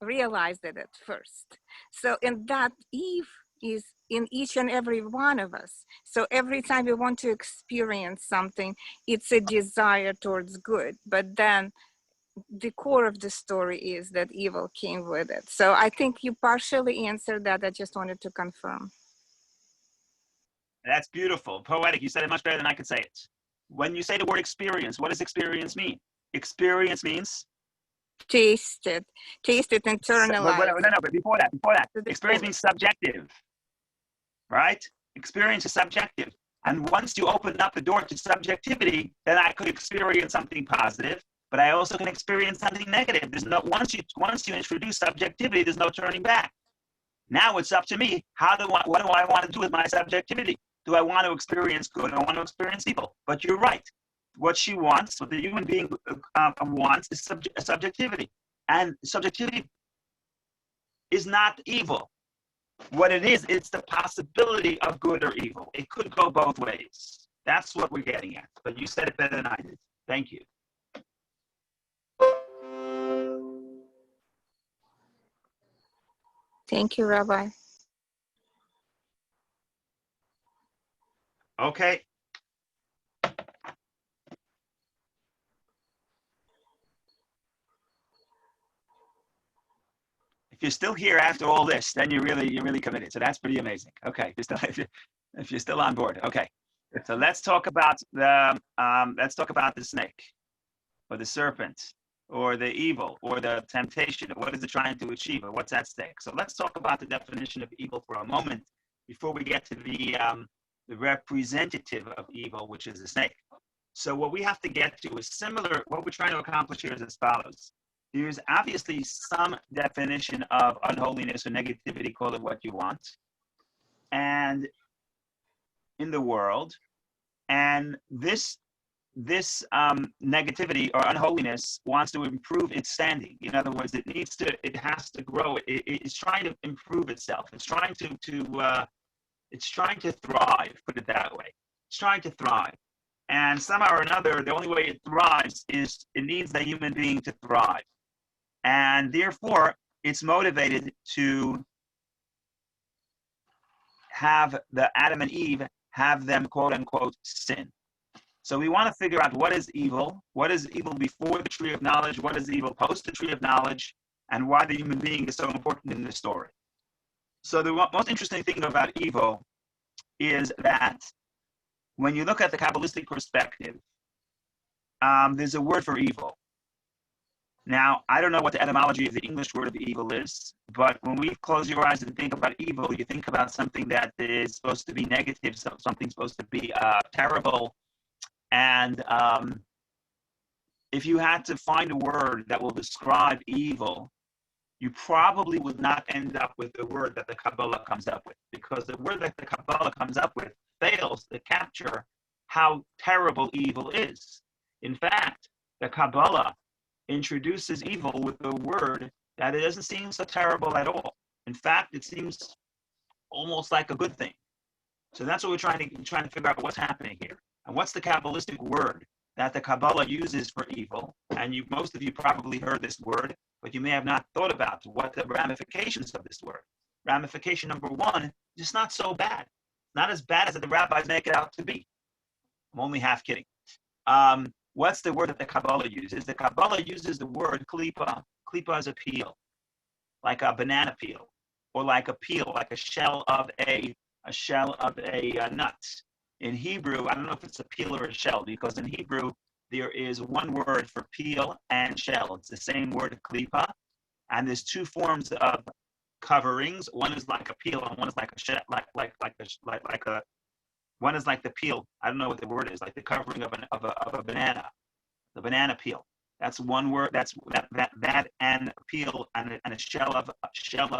realized it at first. So in that Eve is in each and every one of us. So every time we want to experience something, it's a desire towards good. But then the core of the story is that evil came with it. So I think you partially answered that. I just wanted to confirm. That's beautiful. Poetic. You said it much better than I could say it. When you say the word experience, what does experience mean? Experience means? Taste it, internalize. But before that, experience means subjective, right? Experience is subjective. And once you open up the door to subjectivity, then I could experience something positive. but I also can experience something negative. There's no once you introduce subjectivity, there's no turning back. Now it's up to me. What do I want to do with my subjectivity? Do I want to experience good or I want to experience evil? But you're right. What she wants, what the human being wants, is subjectivity. And subjectivity is not evil. What it is, it's the possibility of good or evil. It could go both ways. That's what we're getting at. But you said it better than I did. Thank you. Thank you, Rabbi. Okay. If you're still here after all this, then you're really committed. So that's pretty amazing. Okay, if you're still on board. Okay. So let's talk about the snake, or the serpent, or the evil, or the temptation. What is it trying to achieve, or what's at stake? So let's talk about the definition of evil for a moment before we get to the representative of evil, which is the snake. So what we have to get to is similar. What we're trying to accomplish here is as follows. There's obviously some definition of unholiness or negativity, call it what you want, and in the world, and this negativity or unholiness wants to improve its standing. In other words, it has to grow. It's trying to improve itself. It's trying to thrive. Put it that way. It's trying to thrive, and somehow or another, the only way it thrives is it needs the human being to thrive, and therefore it's motivated to have the Adam and Eve have them quote unquote sin. So we want to figure out what is evil before the tree of knowledge, what is evil post the tree of knowledge, and why the human being is so important in this story. So the most interesting thing about evil is that when you look at the Kabbalistic perspective, there's a word for evil. Now, I don't know what the etymology of the English word of evil is, but when we close your eyes and think about evil, you think about something that is supposed to be negative, something supposed to be terrible. And if you had to find a word that will describe evil, you probably would not end up with the word that the Kabbalah comes up with, because the word that the Kabbalah comes up with fails to capture how terrible evil is. In fact, the Kabbalah introduces evil with a word that it doesn't seem so terrible at all. In fact, it seems almost like a good thing. So that's what we're trying to figure out what's happening here. And what's the Kabbalistic word that the Kabbalah uses for evil? And most of you probably heard this word, but you may have not thought about what the ramifications of this word. Ramification number one, it's not so bad. Not as bad as the rabbis make it out to be. I'm only half kidding. What's the word that the Kabbalah uses? The Kabbalah uses the word klipa. Klipa is a peel, like a banana peel, or like a peel, like a shell of a nut. In Hebrew, I don't know if it's a peel or a shell, because in Hebrew there is one word for peel and shell. It's the same word, klipa, and there's two forms of coverings. One is like a peel, and one is like a shell, one is like the peel. I don't know what the word is, like the covering of a banana, the banana peel. That's one word. That and peel and a shell of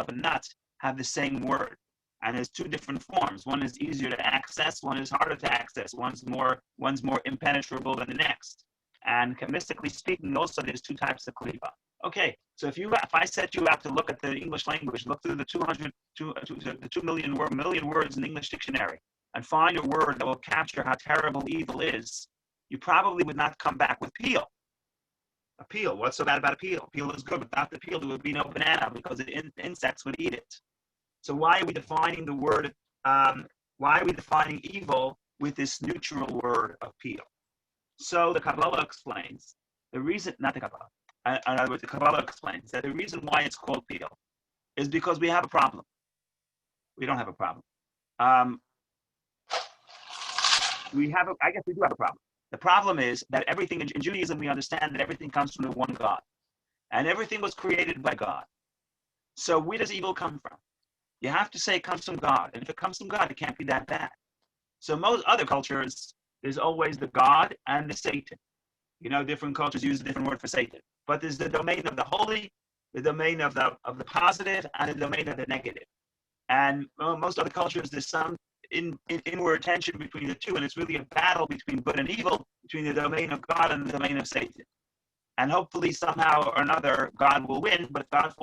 a nut have the same word. And there's two different forms. One is easier to access, one is harder to access. One's more impenetrable than the next. And mystically speaking, also there's two types of klipa. Okay, so if I set you out to look at the English language, look through the 2 million words in the English dictionary, and find a word that will capture how terrible evil is, you probably would not come back with peel. A peel, what's so bad about a peel? Peel is good. Without the peel, there would be no banana because the insects would eat it. So why are we defining the word, why are we defining evil with this neutral word of peel? So the Kabbalah explains, the reason, not the Kabbalah, in other words, the Kabbalah explains that the reason why it's called peel is because we have a problem. We don't have a problem. I guess we do have a problem. The problem is that everything in Judaism, we understand that everything comes from the one God. And everything was created by God. So where does evil come from? You have to say it comes from God. And if it comes from God, it can't be that bad. So most other cultures, there's always the God and the Satan. Different cultures use a different word for Satan. But there's the domain of the holy, the domain of the positive, and the domain of the negative. And most other cultures, there's some inward tension between the two, and it's really a battle between good and evil, between the domain of God and the domain of Satan. And hopefully, somehow or another, God will win. But if God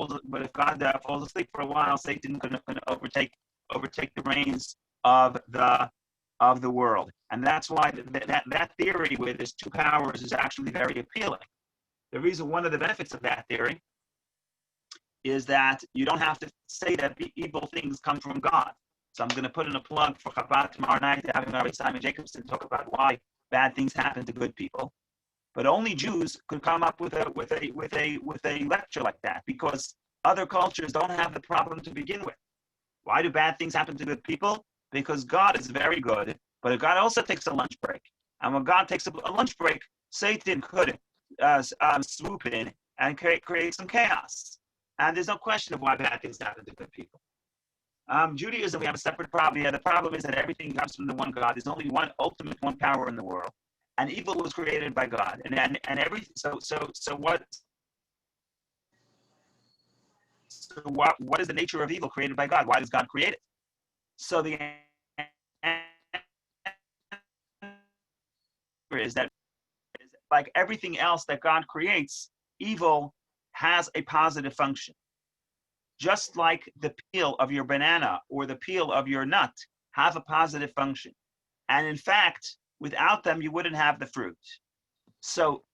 falls asleep for a while, Satan can overtake the reins of the world. And that's why that theory where there's two powers is actually very appealing. The reason, one of the benefits of that theory is that you don't have to say that the evil things come from God. So I'm going to put in a plug for Chabad tomorrow night, having Rabbi Simon Jacobson talk about why bad things happen to good people. But only Jews could come up with a lecture like that, because other cultures don't have the problem to begin with. Why do bad things happen to good people? Because God is very good, but God also takes a lunch break. And when God takes a lunch break, Satan could swoop in and create some chaos. And there's no question of why bad things happen to good people. Judaism, we have a separate problem. Yeah, the problem is that everything comes from the one God. There's only one ultimate, one power in the world, and evil was created by God. What is the nature of evil created by God? Why does God create it? So the answer is that, like everything else that God creates, evil has a positive function. Just like the peel of your banana or the peel of your nut have a positive function. And in fact, without them, you wouldn't have the fruit. So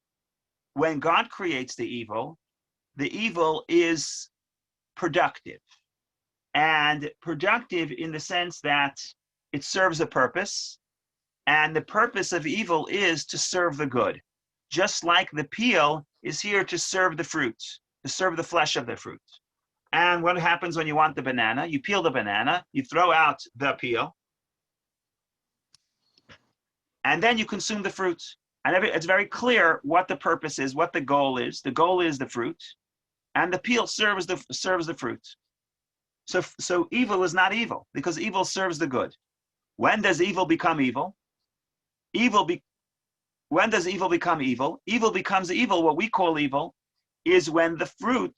when God creates the evil is productive. And productive in the sense that it serves a purpose. And the purpose of evil is to serve the good. Just like the peel is here to serve the fruit, to serve the flesh of the fruit. And what happens when you want the banana? You peel the banana, you throw out the peel, and then you consume the fruit. And it's very clear what the purpose is, what the goal is. The goal is the fruit, and the peel serves the fruit. So evil is not evil, because evil serves the good. When does evil become evil? When does evil become evil? Evil becomes evil. What we call evil is when the fruit,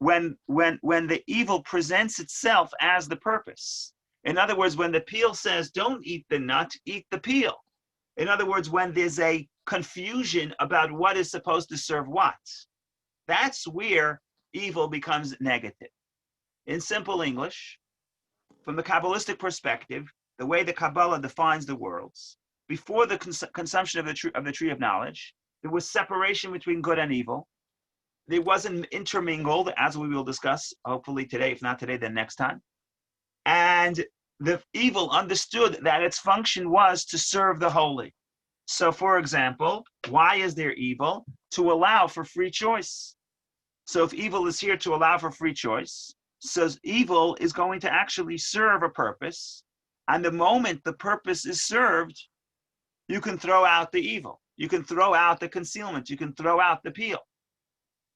when the evil presents itself as the purpose. In other words, when the peel says, don't eat the nut, eat the peel. In other words, when there's a confusion about what is supposed to serve what. That's where evil becomes negative. In simple English, from the Kabbalistic perspective, the way the Kabbalah defines the worlds, before the consumption of the tree of knowledge, there was separation between good and evil. It wasn't intermingled, as we will discuss, hopefully today, if not today, then next time. And the evil understood that its function was to serve the holy. So, for example, why is there evil? To allow for free choice. So if evil is here to allow for free choice, so evil is going to actually serve a purpose. And the moment the purpose is served, you can throw out the evil. You can throw out the concealment. You can throw out the peel.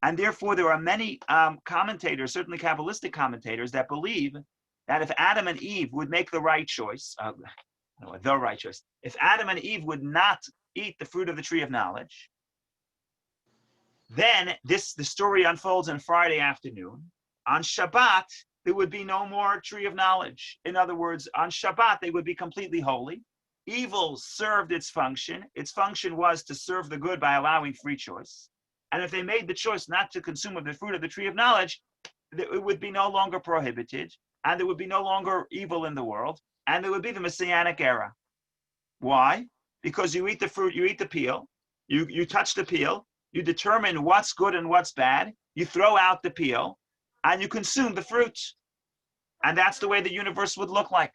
And therefore, there are many commentators, certainly Kabbalistic commentators, that believe that if Adam and Eve would make the right choice, if Adam and Eve would not eat the fruit of the tree of knowledge, then the story unfolds on Friday afternoon. On Shabbat, there would be no more tree of knowledge. In other words, on Shabbat, they would be completely holy. Evil served its function. Its function was to serve the good by allowing free choice. And if they made the choice not to consume of the fruit of the tree of knowledge, it would be no longer prohibited, and there would be no longer evil in the world, and there would be the Messianic era. Why? Because you eat the fruit, you eat the peel, you touch the peel, you determine what's good and what's bad, you throw out the peel, and you consume the fruit. And that's the way the universe would look like.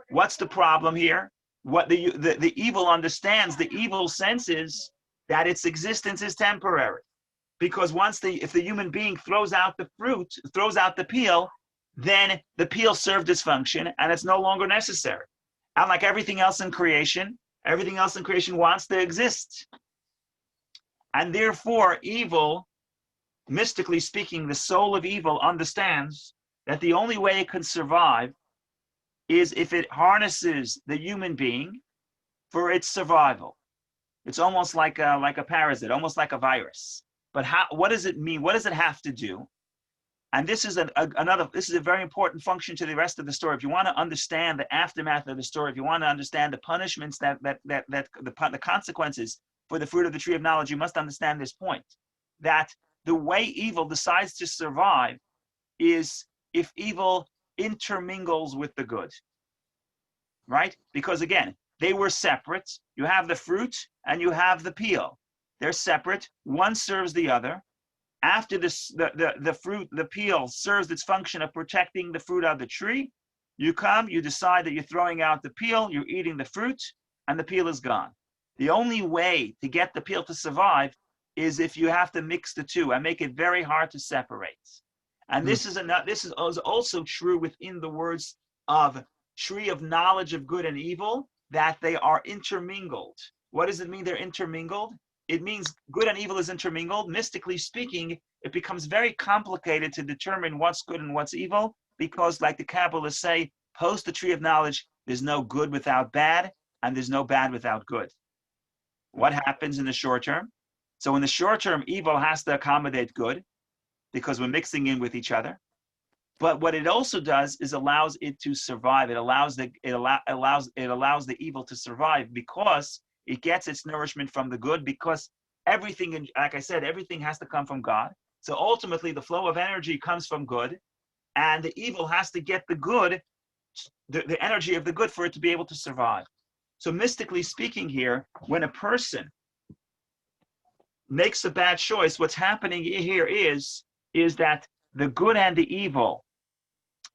What's the problem here? What the evil understands, the evil senses that its existence is temporary. Because if the human being throws out the fruit, throws out the peel, then the peel served its function and it's no longer necessary. And like everything else in creation wants to exist. And therefore, evil, mystically speaking, the soul of evil understands that the only way it can survive is if it harnesses the human being for its survival. It's almost like a parasite, almost like a virus. But what does it mean? What does it have to do? And this is this is a very important function to the rest of the story. If you want to understand the aftermath of the story, if you want to understand the punishments the consequences for the fruit of the tree of knowledge, you must understand this point, that the way evil decides to survive is if evil intermingles with the good, right? Because again, they were separate. You have the fruit and you have the peel. They're separate. One serves the other. After this, the fruit, the peel serves its function of protecting the fruit of the tree. You decide that you're throwing out the peel, you're eating the fruit, and the peel is gone. The only way to get the peel to survive is if you have to mix the two and make it very hard to separate. And this is also true within the words of tree of knowledge of good and evil, that they are intermingled. What does it mean they're intermingled? It means good and evil is intermingled. Mystically speaking, it becomes very complicated to determine what's good and what's evil, because like the Kabbalists say, post the tree of knowledge, there's no good without bad, and there's no bad without good. What happens in the short term? So in the short term, evil has to accommodate good because we're mixing in with each other. But what it also does is allows it to survive. It allows the evil to survive because it gets its nourishment from the good, because everything, like I said, everything has to come from God. So ultimately, the flow of energy comes from good, and the evil has to get the good, the energy of the good, for it to be able to survive. So mystically speaking here, when a person makes a bad choice, what's happening here is that the good and the evil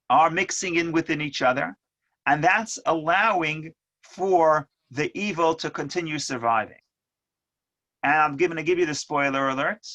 are mixing in within each other, and that's allowing for the evil to continue surviving. And I'm going to give you the spoiler alert.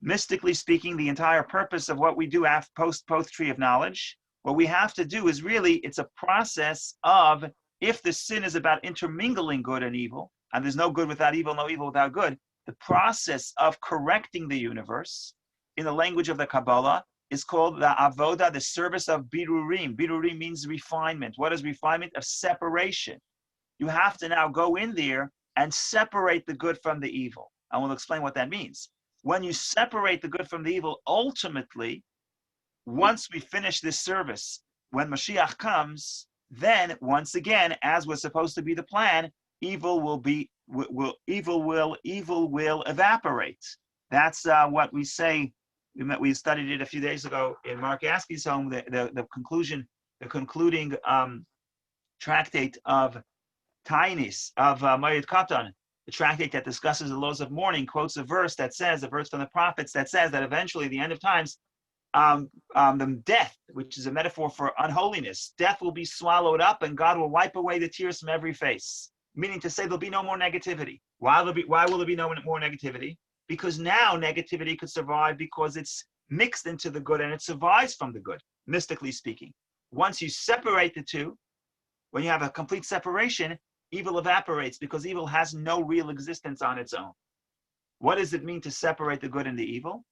Mystically speaking, the entire purpose of what we do post tree of knowledge, what we have to do is really, it's a process of, if the sin is about intermingling good and evil, and there's no good without evil, no evil without good, the process of correcting the universe, in the language of the Kabbalah, is called the avoda, the service of birurim. Birurim means refinement. What is refinement? Of separation. You have to now go in there and separate the good from the evil. I will explain what that means. When you separate the good from the evil, ultimately, once we finish this service, when Mashiach comes, then once again, as was supposed to be the plan, evil will evaporate. That's what we say. We studied it a few days ago in Mark Askey's home. The concluding tractate of Tainis of Mayid Katan, the tractate that discusses the laws of mourning, quotes a verse from the prophets that says that eventually, the end of times, the death, which is a metaphor for unholiness, death will be swallowed up, and God will wipe away the tears from every face. Meaning to say, there'll be no more negativity. Why will there be no more negativity? Because now negativity could survive because it's mixed into the good and it survives from the good, mystically speaking. Once you separate the two, when you have a complete separation, evil evaporates, because evil has no real existence on its own. What does it mean to separate the good and the evil?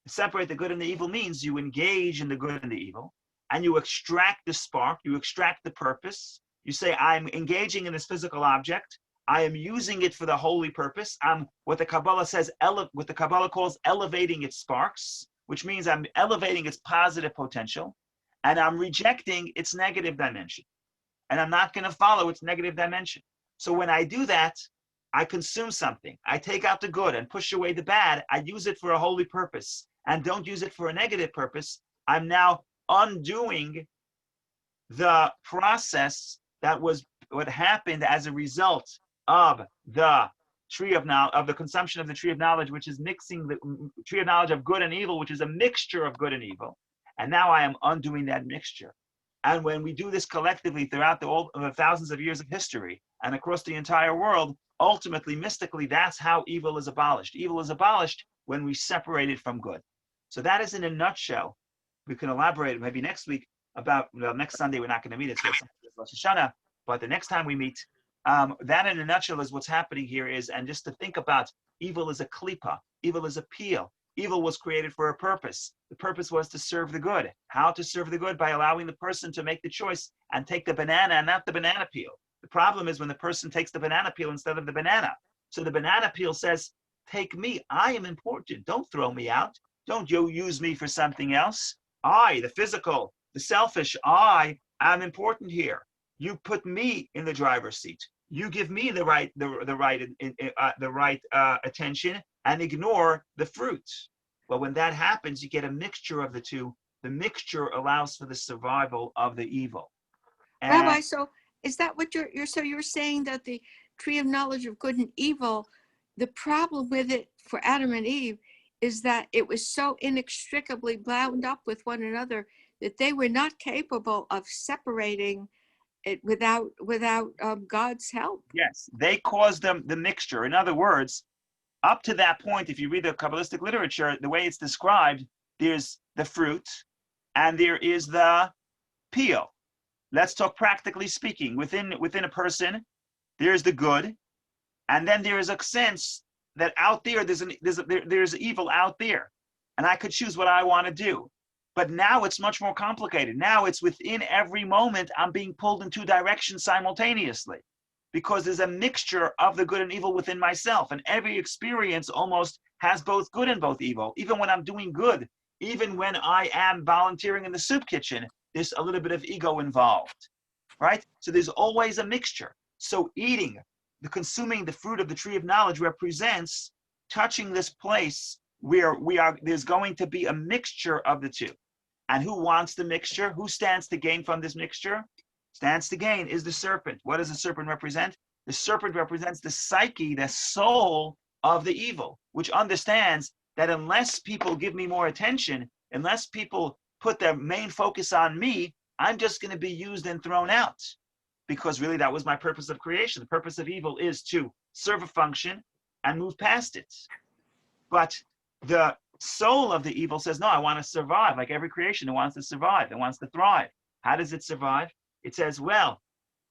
To separate the good and the evil means you engage in the good and the evil, and you extract the spark, you extract the purpose. You say, I'm engaging in this physical object. I am using it for the holy purpose. I'm what the Kabbalah says, what the Kabbalah calls elevating its sparks, which means I'm elevating its positive potential, and I'm rejecting its negative dimension. And I'm not going to follow its negative dimension. So when I do that, I consume something. I take out the good and push away the bad. I use it for a holy purpose and don't use it for a negative purpose. I'm now undoing the process that was what happened as a result of the tree of knowledge, of the consumption of the tree of knowledge, which is mixing the tree of knowledge of good and evil, which is a mixture of good and evil. And now I am undoing that mixture. And when we do this collectively throughout the thousands of years of history and across the entire world, ultimately, mystically, that's how evil is abolished. Evil is abolished when we separate it from good. So that is in a nutshell. We can elaborate maybe next week about, well, next Sunday we're not going to meet, it's Rosh Hashanah, but the next time we meet, that in a nutshell is what's happening here is, and just to think about, evil is a klipa, evil is a peel. Evil was created for a purpose. The purpose was to serve the good. How to serve the good? By allowing the person to make the choice and take the banana and not the banana peel. The problem is when the person takes the banana peel instead of the banana. So the banana peel says, take me, I am important. Don't throw me out. Don't you use me for something else. I, the physical, the selfish, I am important here. You put me in the driver's seat. You give me the right attention and ignore the fruit. Well, when that happens, you get a mixture of the two. The mixture allows for the survival of the evil. And Rabbi, so is that what you're saying, that the tree of knowledge of good and evil, the problem with it for Adam and Eve is that it was so inextricably bound up with one another that they were not capable of separating it without God's help. yes, they caused them the mixture. In other words, up to that point, if you read the Kabbalistic literature, the way it's described, there's the fruit and there is the peel. Let's talk practically speaking. Within a person, there's the good, and then there is a sense that out there there's evil out there, and I could choose what I want to do. But now it's much more complicated. Now it's within every moment I'm being pulled in two directions simultaneously, because there's a mixture of the good and evil within myself, and every experience almost has both good and both evil. Even when I'm doing good, even when I am volunteering in the soup kitchen, there's a little bit of ego involved, right? So there's always a mixture. So consuming the fruit of the tree of knowledge represents touching this place where there's going to be a mixture of the two. And who wants the mixture? Who stands to gain from this mixture? Stands to gain is the serpent. What does the serpent represent? The serpent represents the psyche, the soul of the evil, which understands that unless people give me more attention, unless people put their main focus on me, I'm just going to be used and thrown out. Because really that was my purpose of creation. The purpose of evil is to serve a function and move past it. But the soul of the evil says, no, I want to survive. Like every creation, it wants to survive. It wants to thrive. How does it survive? It says, well,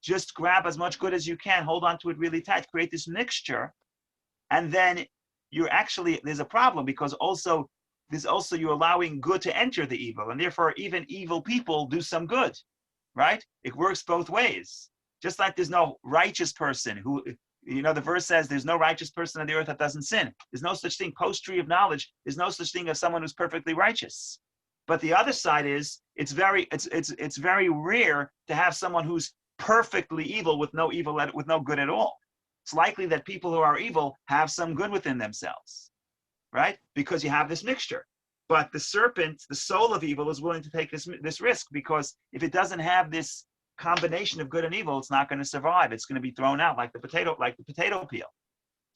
just grab as much good as you can, hold on to it really tight, create this mixture, and then there's a problem, because you're allowing good to enter the evil, and therefore even evil people do some good, right? It works both ways. Just like there's no righteous person who, the verse says there's no righteous person on the earth that doesn't sin. There's no such thing, post tree of knowledge, there's no such thing as someone who's perfectly righteous. But the other side is, it's very rare to have someone who's perfectly evil with no good at all. It's likely that people who are evil have some good within themselves, right? Because you have this mixture. But the serpent, the soul of evil, is willing to take this risk, because if it doesn't have this combination of good and evil, it's not going to survive. It's going to be thrown out like the potato peel.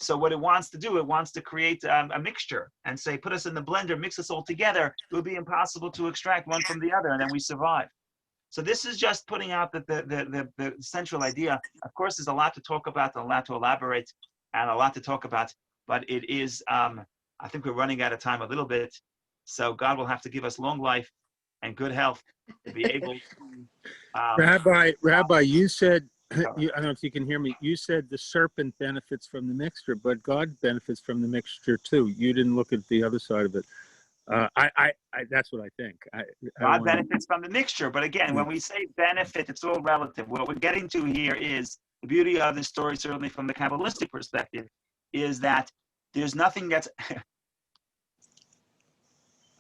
So what it wants to do, it wants to create a mixture and say, put us in the blender, mix us all together. It would be impossible to extract one from the other, and then we survive. So this is just putting out the central idea. Of course, there's a lot to talk about, a lot to elaborate, and a lot to talk about. But it is, I think we're running out of time a little bit. So God will have to give us long life and good health to be able to. Rabbi, you said, I don't know if you can hear me. You said the serpent benefits from the mixture, but God benefits from the mixture too. You didn't look at the other side of it. That's what I think. God benefits from the mixture, but again, when we say benefit, it's all relative. What we're getting to here is the beauty of this story, certainly from the Kabbalistic perspective, is that there's nothing that's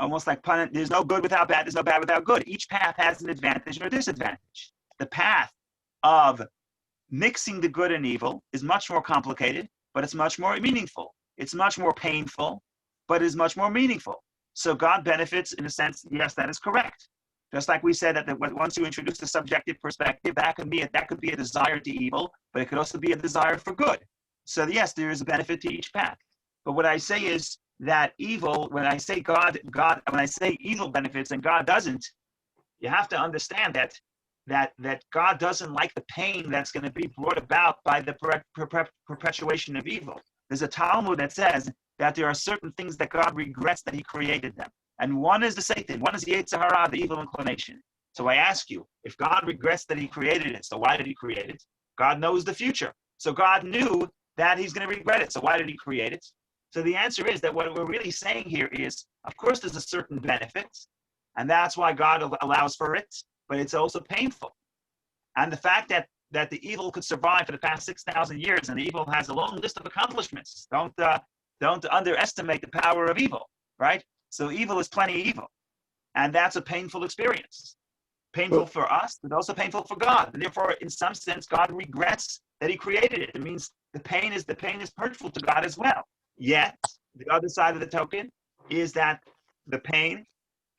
almost like pun. There's no good without bad. There's no bad without good. Each path has an advantage or a disadvantage. The path of mixing the good and evil is much more complicated, but it's much more meaningful. It's much more painful, but is much more meaningful. So God benefits in a sense. Yes, that is correct. Just like we said that once you introduce the subjective perspective, that could be a desire to evil, but it could also be a desire for good. So yes, there is a benefit to each path. But what I say is that evil, when I say when I say evil benefits and God doesn't, you have to understand that God doesn't like the pain that's going to be brought about by the perpetuation of evil. There's a Talmud that says that there are certain things that God regrets that he created them. And one is the Satan, one is the Yetzer Hara, the evil inclination. So I ask you, if God regrets that he created it, so why did he create it? God knows the future. So God knew that he's going to regret it. So why did he create it? So the answer is that what we're really saying here is, of course, there's a certain benefit, and that's why God allows for it, but it's also painful. And the fact that that the evil could survive for the past 6,000 years, and the evil has a long list of accomplishments. Don't underestimate the power of evil, right? So evil is plenty evil, and that's a painful experience. Painful for us, but also painful for God. And therefore, in some sense, God regrets that he created it. It means the pain is hurtful to God as well. Yet, the other side of the token is that the pain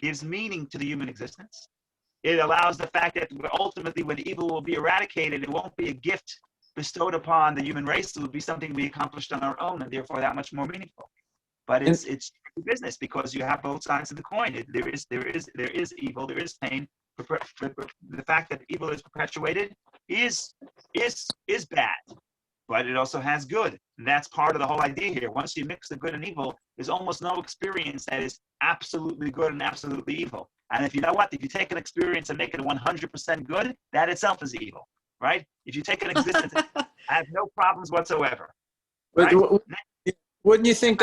gives meaning to the human existence. It allows the fact that ultimately when evil will be eradicated, it won't be a gift bestowed upon the human race. It will be something we accomplished on our own, and therefore that much more meaningful. But it's business, because you have both sides of the coin. There is evil, there is pain. The fact that evil is perpetuated is bad, but it also has good. And that's part of the whole idea here. Once you mix the good and evil, there's almost no experience that is absolutely good and absolutely evil. And if you know what, if you take an experience and make it 100% good, that itself is evil, right? If you take an existence and have no problems whatsoever, right? Wouldn't you think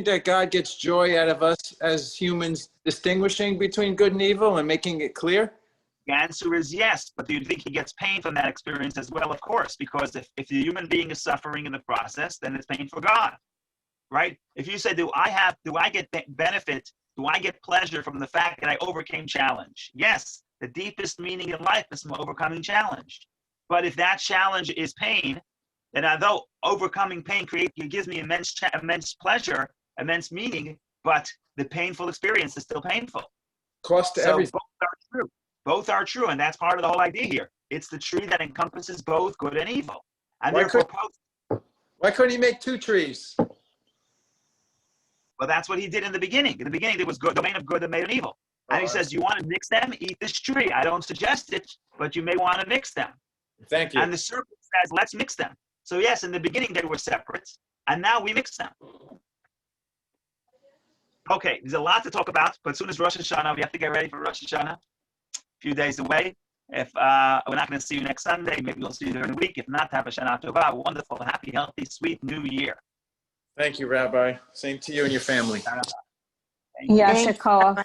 that God gets joy out of us as humans distinguishing between good and evil and making it clear? The answer is yes, but do you think he gets pain from that experience as well? Of course, because if the human being is suffering in the process, then it's pain for God, right? If you say, do I get benefit, do I get pleasure from the fact that I overcame challenge? Yes, the deepest meaning in life is from overcoming challenge. But if that challenge is pain, then although overcoming pain gives me immense pleasure, immense meaning, but the painful experience is still painful. Cost to everything. Both are true. Both are true, and that's part of the whole idea here. It's the tree that encompasses both good and evil. And why couldn't he make two trees? Well, that's what he did in the beginning. In the beginning, there was good, domain of good and made of evil. And he says, you want to mix them? Eat this tree. I don't suggest it, but you may want to mix them. Thank you. And the serpent says, let's mix them. So yes, in the beginning, they were separate, and now we mix them. Okay, there's a lot to talk about, but as soon as Rosh Hashanah, we have to get ready for Rosh Hashanah. A few days away. If we're not going to see you next Sunday, maybe we'll see you during the week. If not, have a Shana Tova, wonderful, happy, healthy, sweet New Year. Thank you, Rabbi. Same to you and your family. Yasher Koach.